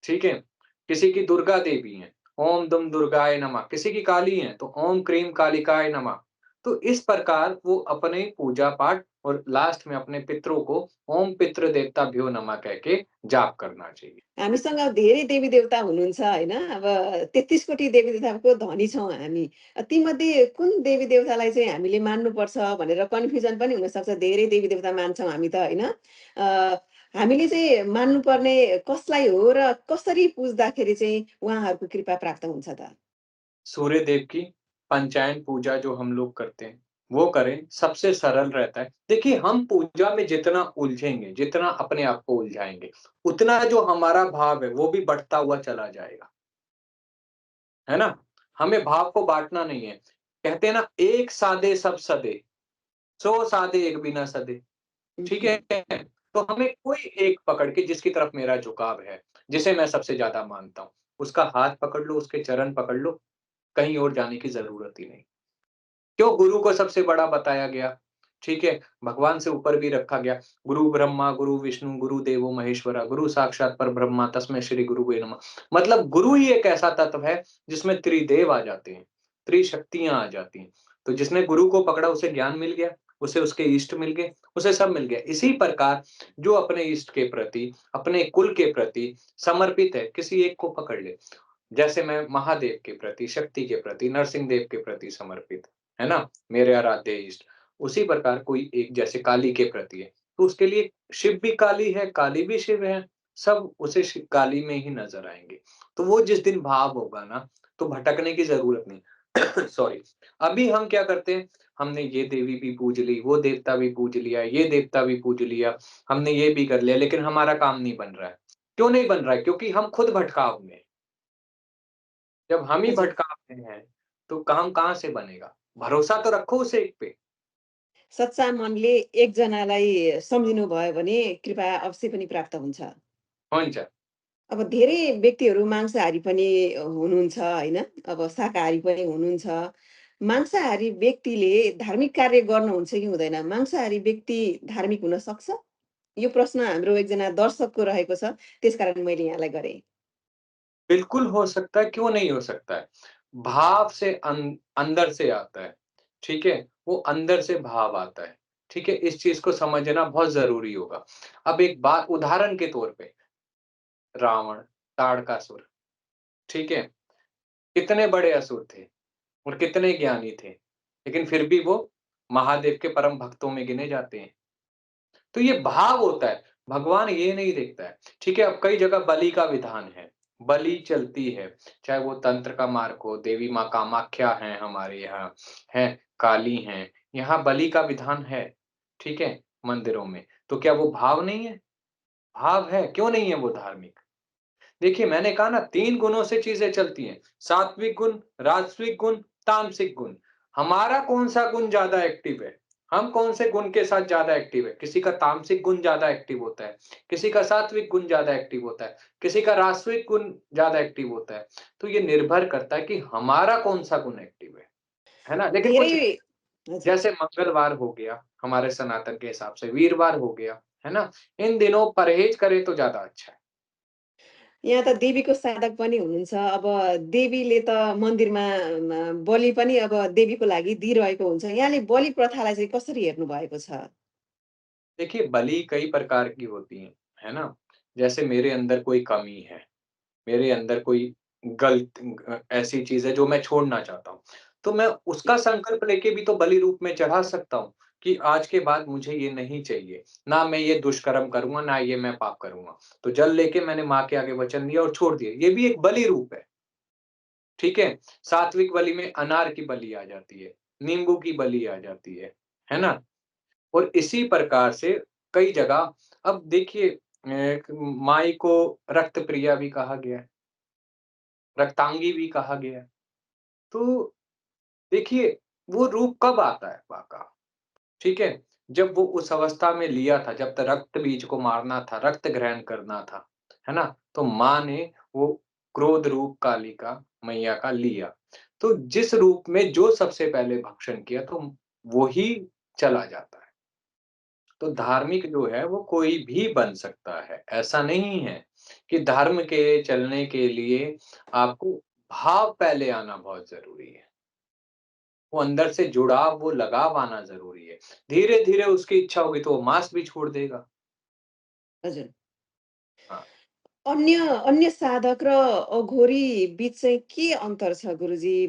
ठीक है? किसी की दुर्गा देवी हैं, ओम दुम दुर्गाय नमः, किसी की काली हैं, तो ओम क्रीं कालिकाय नमः। तो इस प्रकार वो अपने पूजा-पाठ और लास्ट में अपने पितरों को ओम पितृ देवताभ्यो नमः कह के जाप करना चाहिए। हामीसँग धेरै देवी-देवता हुनुहुन्छ होइन? अब 33 कोटी देवी-देवताको धनी छौँ हामी। तीमध्ये कुन देवी-देवतालाई चाहिँ हामीले मान्नुपर्छ भनेर कन्फ्युजन पनि हुनसक्छ। धेरै देवी-देवता मान्छौँ हामी त होइन? हामीले चाहिँ मान्नुपर्ने कसलाई हो र कसरी पुज्दाखेरि चाहिँ उहाँहरूको कृपा प्राप्त हुन्छ त? सूर्य देव की पंचायन पूजा जो हम लोग करते हैं, वो करें, सबसे सरल रहता है। देखिए, हम पूजा में जितना उलझेंगे, जितना अपने आप को उलझाएँगे, उतना जो हमारा भाव है, वो भी बढ़ता हुआ चला जाएगा, है ना? हमें भाव को बाँटना नहीं है। कहते हैं ना, "एक साधे सब सधे, सौ साधे एक बिना सधे।" हुँ, ठीक हुँ। है? तो हमें कोई एक पकड़ के जिसकी तरफ मेरा झुकाव है, जिसे मैं सबसे ज़्यादा मानता हूँ, उसका हाथ पकड़ लो, उसके चरण पकड़ लो, कहीं और जाने की ज़रूरत ही नहीं। क्यों गुरु को सबसे बड़ा बताया गया, ठीक है? भगवान से ऊपर भी रखा गया। गुरु ब्रह्मा, गुरु विष्णु, गुरु देवो महेश्वरा, गुरु साक्षात् परब्रह्मा तस्मै श्री गुरुवे नमः। मतलब गुरु ही एक ऐसा तत्व है जिसमें त्रिदेव आ जाते हैं, त्रिशक्तियाँ आ जाती हैं। तो जिसने गुरु को पकड़ा उसे ज्ञान मिल गया, उसे उसके इष्ट मिल गए, उसे सब मिल गया। इसी प्रकार जो अपने इष्ट के प्रति, अपने कुल के प्रति समर्पित है, किसी एक को पकड़ ले। जैसे मैं महादेव के प्रति, शक्ति के प्रति, नरसिंह देव के प्रति समर्पित, है ना? मेरे आराध्य इष्ट। उसी प्रकार कोई एक जैसे काली के प्रति है, तो उसके लिए शिव भी काली है, काली भी शिव है, सब उसे काली में ही नज़र आएँगे। तो वो जिस दिन भाव होगा ना, तो भटकने की ज़रूरत नहीं। सॉरी। अभी हम क्या करते हैं, हमने ये देवी भी पूज ली, वो देवता भी पूज लिया, ये देवता भी पूज लिया, हमने ये भी कर लिया, लेकिन हमारा काम नहीं बन रहा है। क्यों नहीं बन रहा है? क्योंकि हम खुद भटकाव में हैं। जब हम ही हजुर। भटकाव में हैं, तो काम कहाँ से बनेगा? भरोसा तो रखो उस एक पे। सच्चा मनले एकजनालाई सम्झिनुभयो भने कृपा अवश्य पनि प्राप्त हुन्छ। हुन्छ। अब धेरै व्यक्तिहरू मांसाहारी पनि हुनुहुन्छ होइन? अब शाकाहारी पनि हुनुहुन्छ। मांसाहारी व्यक्तिले धार्मिक कार्य गर्नुहुन्छ कि हुँदैन? मांसाहारी व्यक्ति धार्मिक हुन सक्छ? यो प्रश्न हाम्रो एकजना दर्शकको रहेको छ, त्यसकारण मैले यहाँलाई गरेँ। बिल्कुल हो सकता है, क्यों नहीं हो सकता है? भाव से अंदर से आता है, ठीक है? वो अंदर से भाव आता है, ठीक है? इस चीज़ को समझना बहुत ज़रूरी होगा। अब एक बात उदाहरण के तौर पे रावण, ताड़कासुर, ठीक है? कितने बड़े असुर थे और कितने ज्ञानी थे, लेकिन फिर भी वो महादेव के परम भक्तों में गिने जाते हैं। तो ये भाव होता है, भगवान ये नहीं देखता है, ठीक है? अब कई जगह बलि का विधान है, बलि चलती है, चाहे वो तंत्र का मार्ग हो, देवी माँ कामाख्या हैं हमारे यहाँ, हैं, काली हैं, यहाँ बलि का विधान है, ठीक है? मंदिरों में, तो क्या वो भाव नहीं है? भाव है, क्यों नहीं है वो धार्मिक? देखिए मैंने कहा ना 3 गुणों से चीज़ें चलती हैं, सात्विक गुण, राजसिक गुण, तामसिक गुण। हमारा कौन-सा गुण ज़्यादा एक्टिव है? हम कौन से गुण के साथ ज़्यादा एक्टिव है? किसी का तामसिक गुण ज़्यादा एक्टिव होता है, किसी का सात्विक गुण ज़्यादा एक्टिव होता है, किसी का राजसिक गुण ज़्यादा एक्टिव होता है। तो ये निर्भर करता है कि हमारा कौन-सा गुण एक्टिव है ना? लेकिन धेरै कुछ हजुर। जैसे मंगलवार हो गया, हमारे सनातन के हिसाब से वीरवार हो गया, है ना? इन दिनों परहेज़ करें तो ज़्यादा अच्छा है। यहाँ त देवीको साधक पनि हुनुहुन्छ। अब देवीले त मन्दिरमा बलि पनि अब देवीको लागि दिइरहेको हुन्छ। यहाँले बलि प्रथालाई चाहिँ कसरी हेर्नु भएको छ? देखिए, बलि कई प्रकार की होती हैं, है ना? जैसे मेरे अंदर कोई कमी है, मेरे अंदर कोई ऐसी चीज़ है जो मैं छोड़ना चाहता हूँ, तो मैं उसका संकल्प लेके भी तो बलि रूप में चढ़ा सकता हूँ कि आज के बाद मुझे ये नहीं चाहिए, ना मैं ये दुष्कर्म करूँगा, ना ये मैं पाप करूँगा। तो जल लेके मैंने माँ के आगे वचन दिया और छोड़ दिया, ये भी एक बलि रूप है, ठीक है? सात्विक बलि में अनार की बलि आ जाती है, नींबू की बलि आ जाती है ना? और इसी प्रकार से कई जगह अब देखिए माई को रक्त प्रिया भी कहा गया है, रक्तांगी भी कहा गया है। तो देखिए वो रूप कब आता है माँ का, ठीक है? जब वो उस अवस्था में लिया था, जब तक रक्त बीज को मारना था, रक्त ग्रहण करना था, है ना? तो माँ ने वो क्रोध रूप कालिका मैया का लिया। तो जिस रूप में जो सबसे पहले भक्षण किया तो वो ही चला जाता है। तो धार्मिक जो है वो कोई भी बन सकता है। ऐसा नहीं है कि धर्म के चलने के लिए आपको भाव पहले आना बहुत ज़रूरी है। वो अंदर से जुड़ाव, वो लगाव आना ज़रूरी है। धीरे-धीरे उसकी इच्छा होगी तो वो मांस भी छोड़ देगा। हजुर। हाँ, अन्य अन्य साधक र अघोरी बीच चाहिँ के अन्तर छ गुरुजी?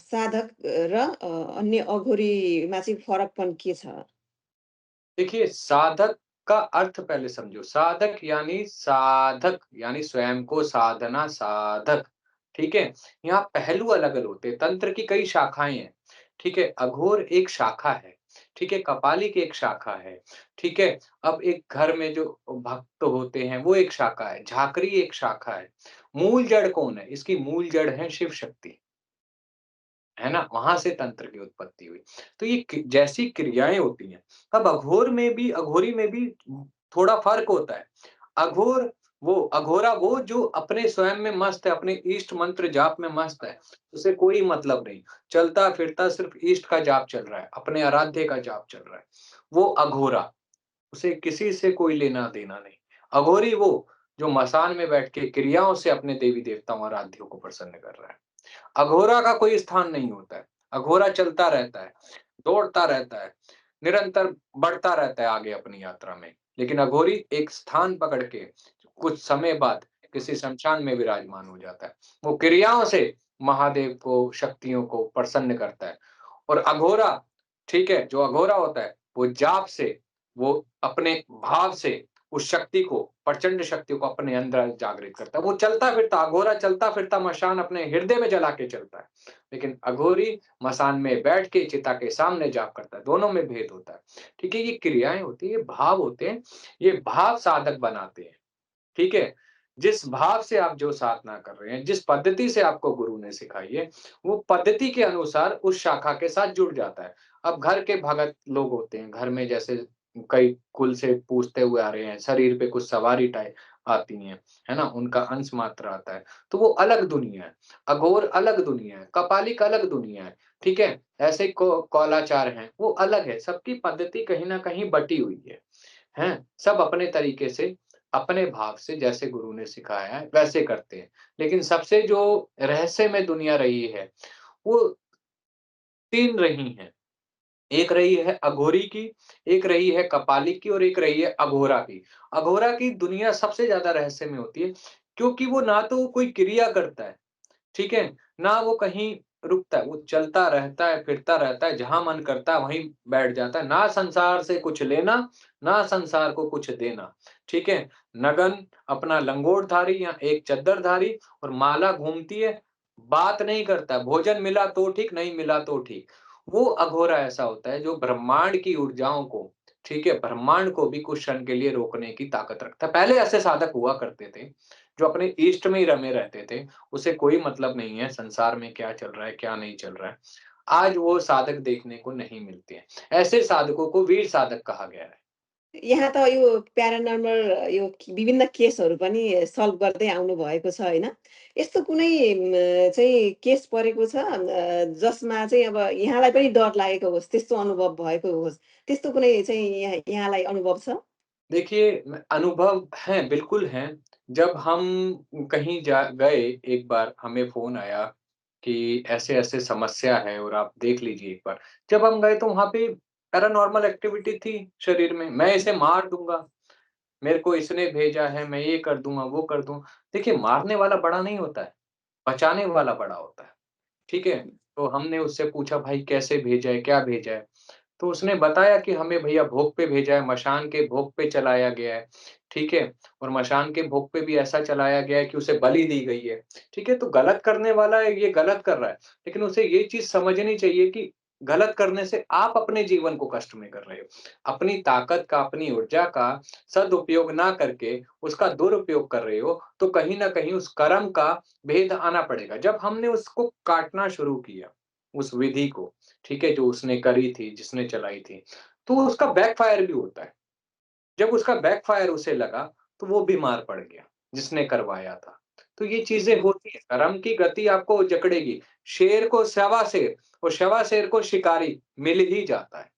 साधक र अन्य अघोरीमा चाहिँ फरकपन के छ? देखिए साधक का अर्थ पहले समझो। साधक यानी स्वयं को साधना साधक, ठीक है? यहाँ पहलू अलग-अलग होते हैं। तंत्र की कई शाखाएँ हैं, ठीक है? अघोर एक शाखा है, ठीक है? कपालिक एक शाखा है, ठीक है? अब एक घर में जो भक्त होते हैं वो एक शाखा है, झाकरी एक शाखा है। मूल जड़ कौन है? इसकी मूल जड़ है शिव शक्ति। है ना? वहाँ से तंत्र की उत्पत्ति हुई। तो ये कि जैसी क्रियाएँ होती हैं, अब अघोरी में भी थोड़ा फ़र्क होता है। अघोरा वो जो अपने स्वयं में मस्त है, अपने इष्ट मंत्र जाप में मस्त है, उसे कोई मतलब नहीं। चलता-फिरता सिर्फ़ इष्ट का जाप चल रहा है, अपने आराध्य का जाप चल रहा है। वो अघोरा, उसे किसी से कोई लेना-देना नहीं। अघोरी वो, जो मसान में बैठ के क्रियाओं से अपने देवी-देवताओं आराध्यों को प्रसन्न कर रहा है। अघोरा का कोई स्थान नहीं होता है। अघोरा चलता रहता है, दौड़ता रहता है, निरंतर बढ़ता रहता है आगे अपनी यात्रा में। लेकिन अघोरी एक स्थान पकड़ के कुछ समय बाद किसी श्मशान में विराजमान हो जाता है। वो क्रियाओं से महादेव को, शक्तियों को प्रसन्न करता है। और अघोरा, ठीक है, जो अघोरा होता है, वो जाप से, वो अपने भाव से उस शक्ति को, प्रचंड शक्ति को अपने अंदर जागृत करता है। वो चलता-फिरता अघोरा चलता-फिरता मशान अपने हृदय में जला के चलता है। लेकिन अघोरी मसान में बैठ के चिता के सामने जाप करता है, दोनों में भेद होता है। ठीक है? ये क्रियाएँ होती हैं, ये भाव होते हैं, ये भाव साधक बनाते हैं। ठीक है? जिस भाव से आप जो साधना कर रहे हैं, जिस पद्धति से आपको गुरु ने सिखाई है, वो पद्धति के अनुसार उस शाखा के साथ जुड़ जाता है। अब घर के भगत लोग होते हैं, घर में जैसे कई कुल से पूजते हुए आ रहे हैं, शरीर पे कुछ सवारी टाइप आती हैं, है ना? उनका अंश मात्र आता है, तो वो अलग दुनिया है। अघोर अलग दुनिया है, कपालिक अलग दुनिया है, ठीक है? ऐसे कौलाचार हैं, वो अलग है, सबकी पद्धति कहीं न कहीं बटी हुई है। हैं? सब अपने तरीके से, अपने भाव से जैसे गुरु ने सिखाया है, वैसे करते हैं। लेकिन सबसे जो रहस्यमय दुनिया रही है, वो 3 रही हैं। एक रही है अघोरी की, एक रही है कपालिक की और एक रही है अघोरा की। अघोरा की दुनिया सबसे ज़्यादा रहस्यमय होती है, क्योंकि वो ना तो कोई क्रिया करता है, ठीक है? ना वो कहीं रुकता है, वो चलता रहता है, फिरता रहता है, जहाँ मन करता है वहीं बैठ जाता है। ना संसार से कुछ लेना, ना संसार को कुछ देना, ठीक है? नगन अपना लंगोटधारी या एक चद्दरधारी और माला घूमती है, बात नहीं करता, भोजन मिला तो ठीक, नहीं मिला तो ठीक। वो अघोरा ऐसा होता है जो ब्रह्मांड की ऊर्जाओं को, ठीक है? ब्रह्मांड को भी कुछ क्षण के लिए रोकने की ताकत रखता है। पहले ऐसे साधक हुआ करते थे, जो अपने इष्ट में ही रमे रहते थे। उसे कोई मतलब नहीं है संसार में क्या चल रहा है, क्या नहीं चल रहा है। आज वो साधक देखने को नहीं मिलते हैं। ऐसे साधकों को वीर साधक कहा गया है। यहाँ त यो प्यारानर्मल यो विभिन्न केसहरू पनि सल्भ गर्दै आउनु भएको छ होइन? यस्तो कुनै चाहिँ केस परेको छ जसमा चाहिँ अब यहाँलाई पनि डर लागेको होस्, त्यस्तो अनुभव भएको होस्, त्यस्तो कुनै चाहिँ यहाँलाई अनुभव छ? देखिए अनुभव हैं, बिल्कुल हैं। जब हम कहीं जा गए एक बार हमें फ़ोन आया कि ऐसे-ऐसे समस्या है और आप देख लीजिए एक बार। जब हम गए तो वहाँ पे पैरानॉर्मल एक्टिविटी थी शरीर में, मैं इसे मार दूँगा, मेरे को इसने भेजा है, मैं ये कर दूँगा, वो कर दूँ। देखिए मारने वाला बड़ा नहीं होता है, बचाने वाला बड़ा होता है। ठीक है? तो हमने उससे पूछा भाई कैसे भेजा है, क्या भेजा है? तो उसने बताया कि हमें भैया भोग पे भेजा है, मशान के भोग पे चलाया गया है, ठीक है? और मशान के भोग पे भी ऐसा चलाया गया है कि उसे बलि दी गई है, ठीक है? तो गलत करने वाला है, ये गलत कर रहा है, लेकिन उसे ये चीज़ समझनी चाहिए कि गलत करने से आप अपने जीवन को कष्ट में कर रहे हो। अपनी ताकत का, अपनी ऊर्जा का सदुपयोग ना करके उसका दुरुपयोग कर रहे हो, तो कहीं न कहीं उस कर्म का भेद आना पड़ेगा। जब हमने उसको काटना शुरू किया, उस विधि को, ठीक है, जो उसने करी थी, जिसने चलाई थी, तो उसका बैकफ़ायर भी होता है। जब उसका बैकफ़ायर उसे लगा, तो वो बीमार पड़ गया, जिसने करवाया था। तो ये चीज़ें होती हैं, कर्म की गति आपको जकड़ेगी। शेर को स्यवा शेर और स्यवा शेर को शिकारी मिल ही जाता है।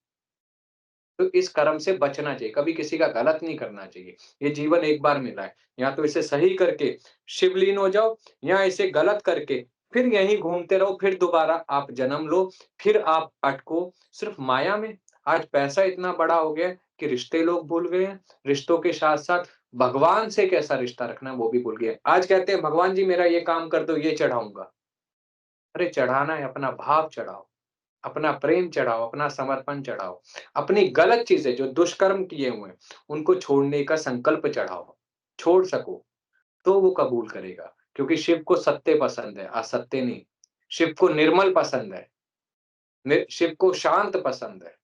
तो इस कर्म से बचना चाहिए, कभी किसी का गलत नहीं करना चाहिए। ये जीवन एक बार मिला है, या तो इसे सही करके शिवलीन हो जाओ या इसे गलत करके फिर यहीं घूमते रहो, फिर दोबारा आप जन्म लो, फिर आप अटको सिर्फ़ माया में। आज पैसा इतना बड़ा हो गया है कि रिश्ते लोग भूल गए हैं, रिश्तों के साथ-साथ भगवान से कैसा रिश्ता रखना है वो भी भूल गए हैं। आज कहते हैं भगवान जी मेरा ये काम कर दो, ये चढ़ाऊँगा। अरे चढ़ाना है अपना भाव चढ़ाओ। अपना प्रेम चढ़ाओ, अपना समर्पण चढ़ाओ, अपनी गलत चीज़ें जो दुष्कर्म किए हुए हैं, उनको छोड़ने का संकल्प चढ़ाओ। छोड़ सको, तो वो कबूल करेगा, क्योंकि शिव को सत्य पसंद है, असत्य नहीं। शिव को निर्मल पसंद है, शिव को शांत पसंद है।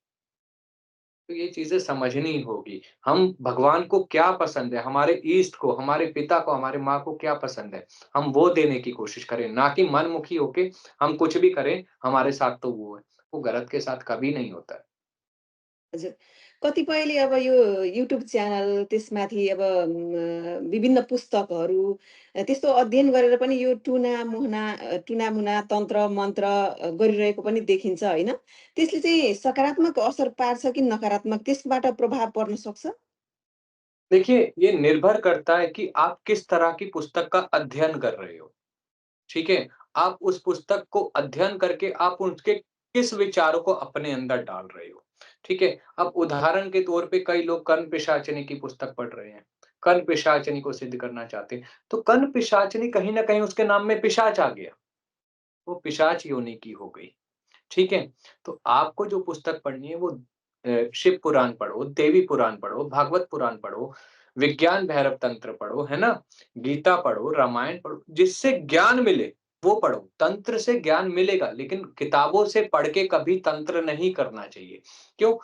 तो ये चीज़ें समझनी होगी। हम भगवान को क्या पसंद है, हमारे इष्ट को, हमारे पिता को, हमारी माँ को क्या पसंद है, हम वो देने की कोशिश करें, ना कि मनमुखी होके हम कुछ भी करें, हमारे साथ तो वो है। वो गलत के साथ कभी नहीं होता है। हजुर। कतिपयले अब यो युट्युब च्यानल त्यसमाथि अब विभिन्न पुस्तकहरू त्यस्तो अध्ययन गरेर पनि यो टुनामुना तन्त्र मन्त्र गरिरहेको पनि देखिन्छ होइन? त्यसले चाहिँ सकारात्मक असर पार्छ कि नकारात्मक? त्यसबाट प्रभाव पर्न सक्छ? देखिए, ये निर्भर करता है कि आप किस तरह की पुस्तक का अध्ययन कर रहे हो, ठीक है? आप उस पुस्तक को अध्ययन करके आप उसके किस विचारों को अपने अंदर डाल रहे हो, ठीक है? अब उदाहरण के तौर पे कई लोग कर्ण पिशाचिनी की पुस्तक पढ़ रहे हैं, कर्ण पिशाचिनी को सिद्ध करना चाहते हैं, तो कर्ण पिशाचिनी कहीं न कहीं उसके नाम में पिशाच आ गया, वो पिशाच योनि की हो गई। ठीक है? तो आपको जो पुस्तक पढ़नी है वो शिव पुराण पढ़ो, देवी पुराण पढ़ो, भागवत पुराण पढ़ो, विज्ञान भैरव तंत्र पढ़ो, है ना? गीता पढ़ो, रामायण पढ़ो, जिससे ज्ञान मिले, वो पढ़ो। तंत्र से ज्ञान मिलेगा, लेकिन किताबों से पढ़ के कभी तंत्र नहीं करना चाहिए। क्यों?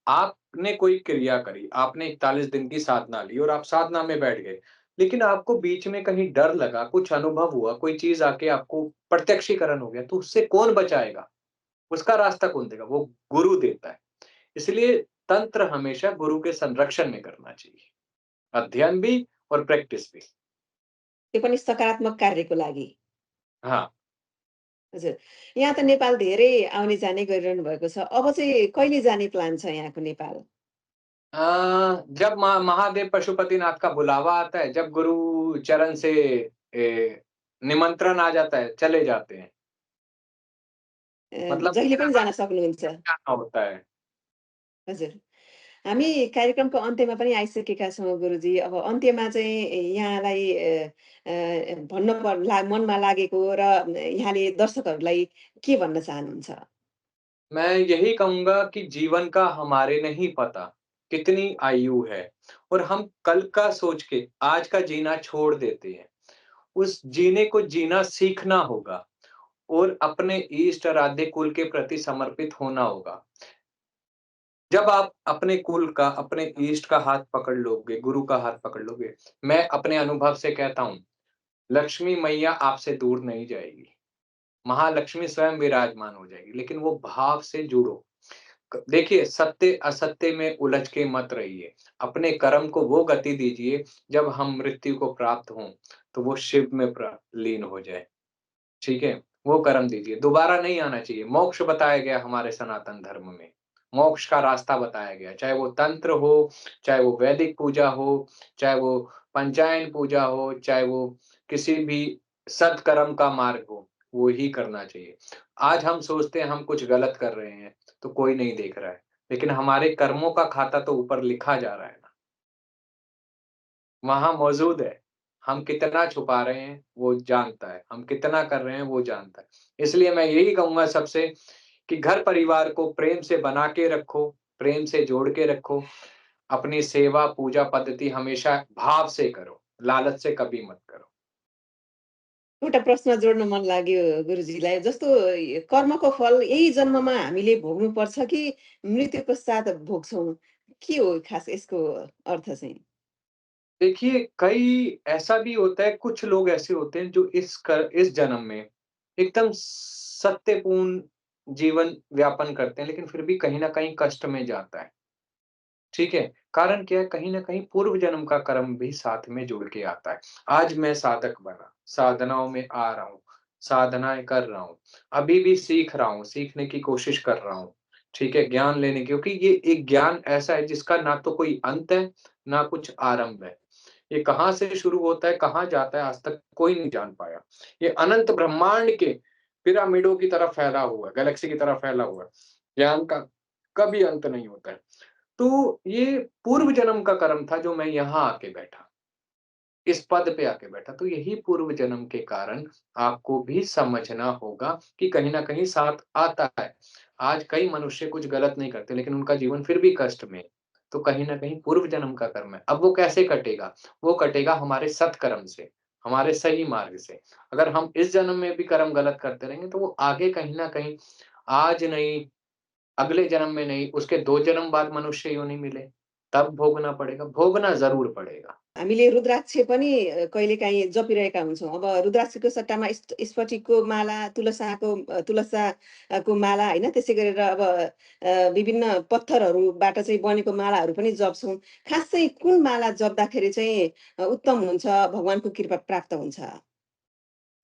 आपने कोई क्रिया करी, आपने 41 दिन की साधना ली और आप साधना में बैठ गए, लेकिन आपको बीच में कहीं डर लगा, कुछ अनुभव हुआ, कोई चीज़ आके आपको प्रत्यक्षीकरण हो गया, तो उससे कौन बचाएगा? उसका रास्ता कौन देगा? वो गुरु देता है। इसलिए तंत्र हमेशा गुरु के संरक्षण में करना चाहिए। अध्ययन भी और प्रैक्टिस भी। त्यो पनि सकारात्मक कार्यको लागि। हाँ। हजुर। यहाँ त नेपाल धेरै आउने-जाने गरिरहनु भएको छ। अब चाहिँ कहिले जाने प्लान छ यहाँको नेपाल? जब महादेव पशुपतिनाथ का बुलावा आता है, जब गुरु चरण से निमंत्रण आ जाता है, चले जाते हैं। मतलब जहिले पनि जान सक्नुहुन्छ? जाना होता है। हजुर। हामी कार्यक्रमको अन्त्यमा पनि आइसकेका छौँ गुरुजी। अब अन्त्यमा चाहिँ यहाँलाई भन्न मनमा लागेको र यहाँले दर्शकहरूलाई के भन्न चाहनुहुन्छ? मैं यही कहूँगा कि जीवन का हमारे नहीं पता, कितनी आयु है और हम कल का सोच के आज का जीना छोड़ देते हैं। उस जीने को जीना सीखना होगा और अपने इष्ट आराध्य कुल के प्रति समर्पित होना होगा। जब आप अपने कुल का, अपने इष्ट का हाथ पकड़ लोगे, गुरु का हाथ पकड़ लोगे, मैं अपने अनुभव से कहता हूँ, लक्ष्मी मैया आपसे दूर नहीं जाएगी। महालक्ष्मी स्वयं विराजमान हो जाएगी, लेकिन वो भाव से जुड़ो। देखिए, सत्य-असत्य में उलझ के मत रहिए। अपने कर्म को वो गति दीजिए, जब हम मृत्यु को प्राप्त हों, तो वो शिव में लीन हो जाए। ठीक है? वो कर्म दीजिए, दोबारा नहीं आना चाहिए। मोक्ष बताया गया हमारे सनातन धर्म में, मोक्ष का रास्ता बताया गया, चाहे वो तंत्र हो, चाहे वो वैदिक पूजा हो, चाहे वो पंचायन पूजा हो, चाहे वो किसी भी सत्कर्म का मार्ग हो, वो ही करना चाहिए। आज हम सोचते हैं हम कुछ गलत कर रहे हैं, तो कोई नहीं देख रहा है, लेकिन हमारे कर्मों का खाता तो ऊपर लिखा जा रहा है ना, वहाँ मौजूद है। हम कितना छुपा रहे हैं, वो जानता है, हम कितना कर रहे हैं, वो जानता है। इसलिए मैं यही कहूँगा सबसे कि घर-परिवार को प्रेम से बना के रखो, प्रेम से जोड़ के रखो, अपनी सेवा, पूजा पद्धति हमेशा भाव से करो, लालच से कभी मत करो। एउटा प्रश्न जोड्न मन लाग्यो गुरुजीलाई। जस्तो कर्मको फल यही जन्ममा हामीले भोग्नुपर्छ कि मृत्यु पश्चात भोग्छौँ? के हो खास यसको अर्थ चाहिँ? देखिए, कई ऐसा भी होता है, कुछ लोग ऐसे होते हैं जो इस जन्म में एकदम सत्यपूर्ण जीवन व्यापन करते हैं, लेकिन फिर भी कहीं न कहीं कष्ट में जाता है। ठीक है? कारण क्या है? कहीं न कहीं पूर्व जन्म का कर्म भी साथ में जुड़ के आता है। आज मैं साधक बना, साधनाओं में आ रहा हूँ, साधनाएँ कर रहा हूँ, अभी भी सीख रहा हूँ, सीखने की कोशिश कर रहा हूँ। ठीक है? ज्ञान लेने की, क्योंकि ये एक ज्ञान ऐसा है जिसका ना तो कोई अंत है, ना कुछ आरंभ है। ये कहाँ से शुरू होता है, कहाँ जाता है, आज तक कोई नहीं जान पाया। ये अनंत ब्रह्मांड के पिरामिडों की तरह फैला हुआ है, गैलेक्सी की तरह फैला हुआ है। ज्ञान का कभी अंत नहीं होता है। तो ये पूर्व जन्म का कर्म था जो मैं यहाँ आके बैठा, इस पद पे आके बैठा। तो यही पूर्व जन्म के कारण आपको भी समझना होगा कि कहीं न कहीं साथ आता है। आज कई मनुष्य कुछ गलत नहीं करते, लेकिन उनका जीवन फिर भी कष्ट में है। तो कहीं न कहीं पूर्व जन्म का कर्म है। अब वो कैसे कटेगा? वो कटेगा हमारे सत्कर्म से, हमारे सही मार्ग से। अगर हम इस जन्म में भी कर्म गलत करते रहेंगे, तो वो आगे कहीं न कहीं, आज नहीं, अगले जन्म में नहीं, उसके 2 जन्म बाद मनुष्य योनि मिले, तब भोगना पड़ेगा, भोगना ज़रूर पड़ेगा। हामीले रुद्राक्ष पनि कहिलेकाहीँ जपिरहेका हुन्छौँ। अब रुद्राक्षको सट्टामा स्फटिकको माला, तुलसाको माला होइन? त्यसै गरेर अब विभिन्न पत्थरहरूबाट चाहिँ बनेको मालाहरू पनि जप्छौँ। खास चाहिँ कुन माला जप्दाखेरि चाहिँ उत्तम हुन्छ, भगवानको कृपा प्राप्त हुन्छ?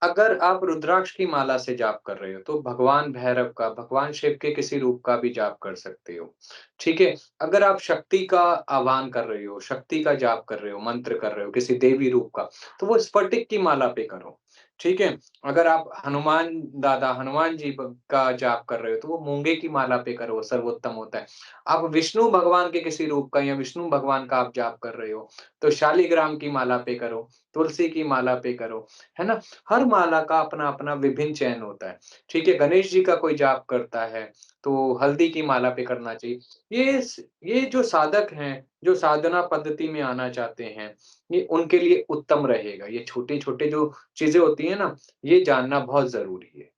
अगर आप रुद्राक्ष की माला से जाप कर रहे हो, तो भगवान भैरव का, भगवान शिव के किसी रूप का भी जाप कर सकते हो, ठीक है? अगर आप शक्ति का आह्वान कर रहे हो, शक्ति का जाप कर रहे हो, मंत्र कर रहे हो, किसी देवी रूप का, तो वो स्फटिक की माला पे करो, ठीक है? अगर आप हनुमान जी का जाप कर रहे हो, तो वो मूँगे की माला पे करो, सर्वोत्तम होता है। आप विष्णु भगवान के किसी रूप का या विष्णु भगवान का आप जाप कर रहे हो, तो शालिग्राम की माला पे करो, तुलसी की माला पे करो, है ना? हर माला का अपना-अपना विभिन्न चयन होता है, ठीक है? गणेश जी का कोई जाप करता है, तो हल्दी की माला पे करना चाहिए। ये जो साधक हैं, जो साधना पद्धति में आना चाहते हैं, ये उनके लिए उत्तम रहेगा। ये छोटे-छोटे जो चीज़ें होती हैं ना, ये जानना बहुत ज़रूरी है।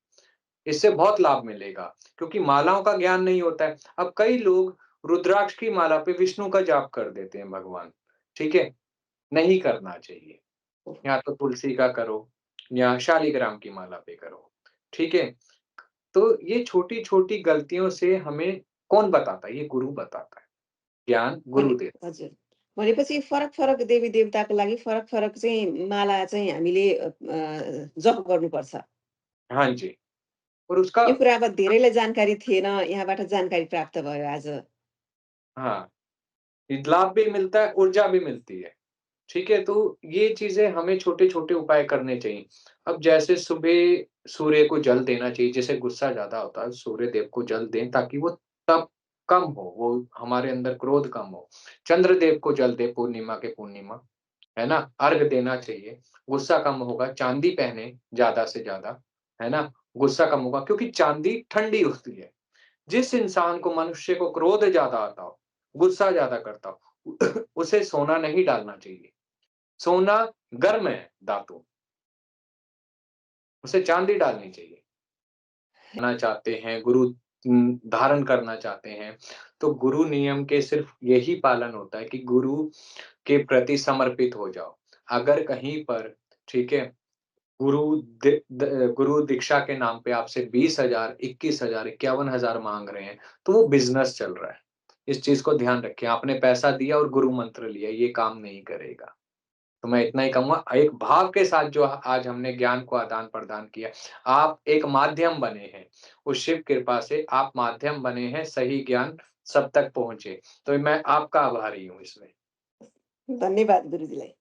इससे बहुत लाभ मिलेगा, क्योंकि मालाओं का ज्ञान नहीं होता है। अब कई लोग रुद्राक्ष की माला पे विष्णु का जाप कर देते हैं भगवान, ठीक है? नहीं करना चाहिए। या तो तुलसी का करो या शालिग्राम की माला पे करो, ठीक है? तो ये छोटी-छोटी गलतियों से हमें कौन बताता है? ये गुरु बताता है। ज्ञान भने गुरु देता हजुर। भनेपछि फरक-फरक देवी-देवताको लागि फरक-फरक चाहिँ माला चाहिँ हामीले जप गर्नुपर्छ। है। हाँ जी, और उसका यो कुरा अब धेरैलाई जानकारी थिएन, यहाँबाट जानकारी प्राप्त भयो आज। हाँ, लाभ भी मिलता है, ऊर्जा भी मिलती है। ठीक है? तो ये चीज़ें हमें छोटे-छोटे उपाय करने चाहिए। अब जैसे सुबह सूर्य को जल देना चाहिए, जिसे गुस्सा ज़्यादा होता है, सूर्य देव को जल दें ताकि वो तप कम हो, वो हमारे अंदर क्रोध कम हो। चंद्र देव को जल दें पूर्णिमा के पूर्णिमा, है ना? अर्घ देना चाहिए, गुस्सा कम होगा। चांदी पहने ज़्यादा से ज़्यादा, है ना? गुस्सा कम होगा क्योंकि चांदी ठंडी होती है। जिस इंसान को मनुष्य को क्रोध ज़्यादा आता हो, गुस्सा ज़्यादा करता हो, उसे सोना नहीं डालना चाहिए। सोना गर्म है धातु, उसे चाँदी डालनी चाहिए। करना चाहते हैं, गुरु धारण करना चाहते हैं, तो गुरु नियम के सिर्फ़ यही पालन होता है कि गुरु के प्रति समर्पित हो जाओ। अगर कहीं पर, ठीक है, गुरु दीक्षा के नाम पे आपसे 20,000, 21,000, 51,000 माँग रहे हैं, तो वो बिज़नेस चल रहा है। इस चीज़ को ध्यान रखें, आपने पैसा दिया और गुरु मंत्र लिया, ये काम नहीं करेगा। तो मैं इतना ही कहूँगा, एक भाव के साथ जो आज हमने ज्ञान को आदान-प्रदान किया, आप एक माध्यम बने हैं। उस शिव कृपा से आप माध्यम बने हैं, सही ज्ञान सब तक पहुँचे। तो मैं आपका आभारी हूँ इसमें। धन्यवाद गुरुजीलाई।